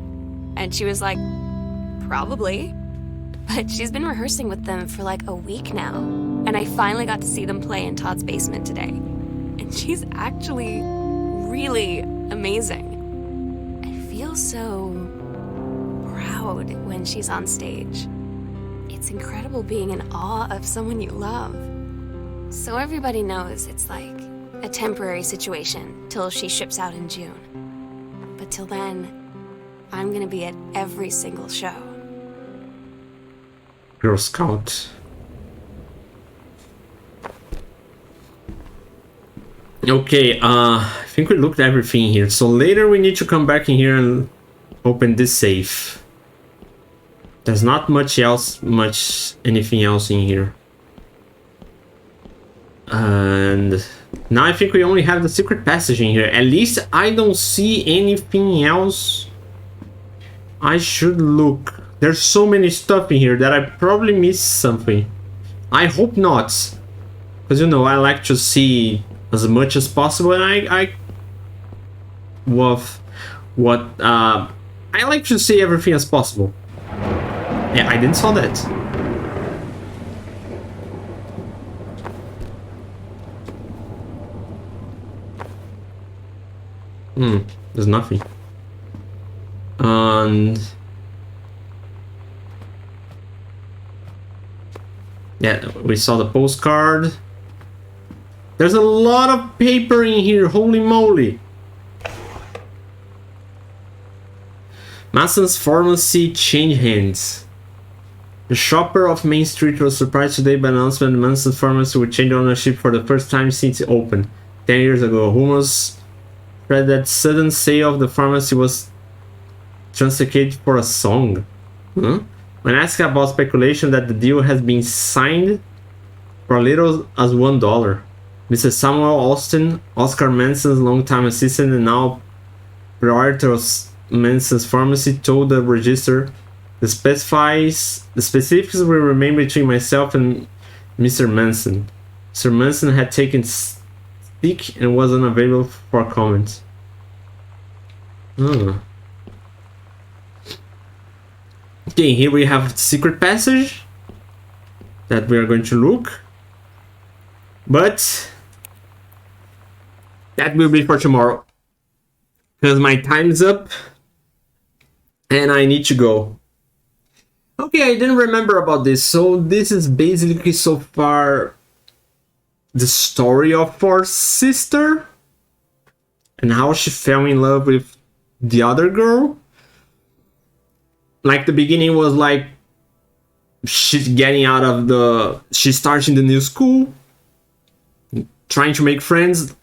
And she was like, probably. But she's been rehearsing with them for like a week now. And I finally got to see them play in Todd's basement today. And she's actually really amazing. I feel so proud when she's on stage. It's incredible being in awe of someone you love. So everybody knows it's like a temporary situation till she ships out in June. But till then, I'm gonna be at every single show. Girl Scout. Okay, I think we looked at everything here. So later we need to come back in here and open this safe. There's not much anything else in here. And now I think we only have the secret passage in here. At least I don't see anything else. I should look. There's so many stuff in here that I probably missed something. I hope not. Because, you know, I like to see as much as possible, and I like to see everything as possible. Yeah, I didn't saw that. There's nothing. And yeah, we saw the postcard. There's a lot of paper in here, holy moly. Manson's pharmacy changed hands. The shopper of Main Street was surprised today by the announcement that Manson's pharmacy would change ownership for the first time since it opened 10 years ago. Rumors spread that sudden sale of the pharmacy was translated for a song. Huh? When asked about speculation that the deal has been signed for as little as $1, Mr. Samuel Austin, Oscar Manson's longtime assistant and now proprietor of Manson's pharmacy, told the register the specifics will remain between myself and Mr. Manson. Mr. Manson had taken sick and was unavailable for comment. Okay, here we have the secret passage that we are going to look. But that will be for tomorrow, because my time's up and I need to go. Okay, I didn't remember about this. So this is basically so far the story of our sister and how she fell in love with the other girl. Like the beginning was like she's starting the new school, trying to make friends,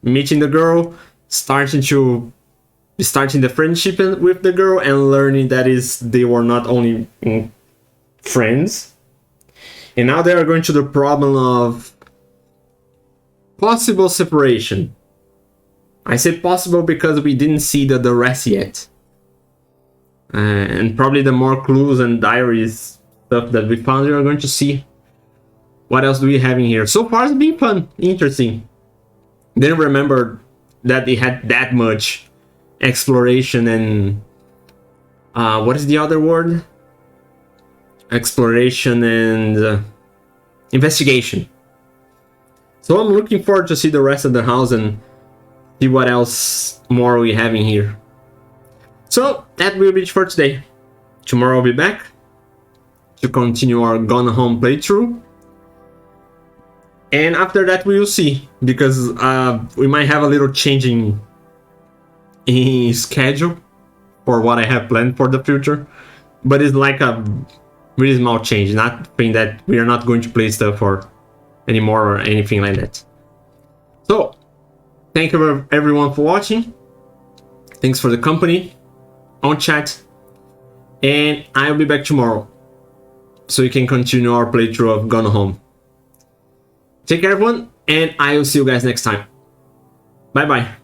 meeting the girl, starting the friendship with the girl, and learning that they were not only friends. And now they are going to the problem of possible separation. I say possible because we didn't see the rest yet. And probably the more clues and diaries stuff that we found, we are going to see what else do we have in here. So far it's been fun, interesting. Didn't remember that it had that much exploration and what is the other word? Exploration and investigation. So I'm looking forward to see the rest of the house and see what else more we have in here. So that will be it for today. Tomorrow I'll be back to continue our Gone Home playthrough. And after that we will see, because we might have a little changing in schedule for what I have planned for the future. But it's like Really small change, nothing that we are not going to play stuff or anymore or anything like that. So, thank you everyone for watching. Thanks for the company on chat. And I'll be back tomorrow, so you can continue our playthrough of Gone Home. Take care everyone, and I will see you guys next time. Bye bye.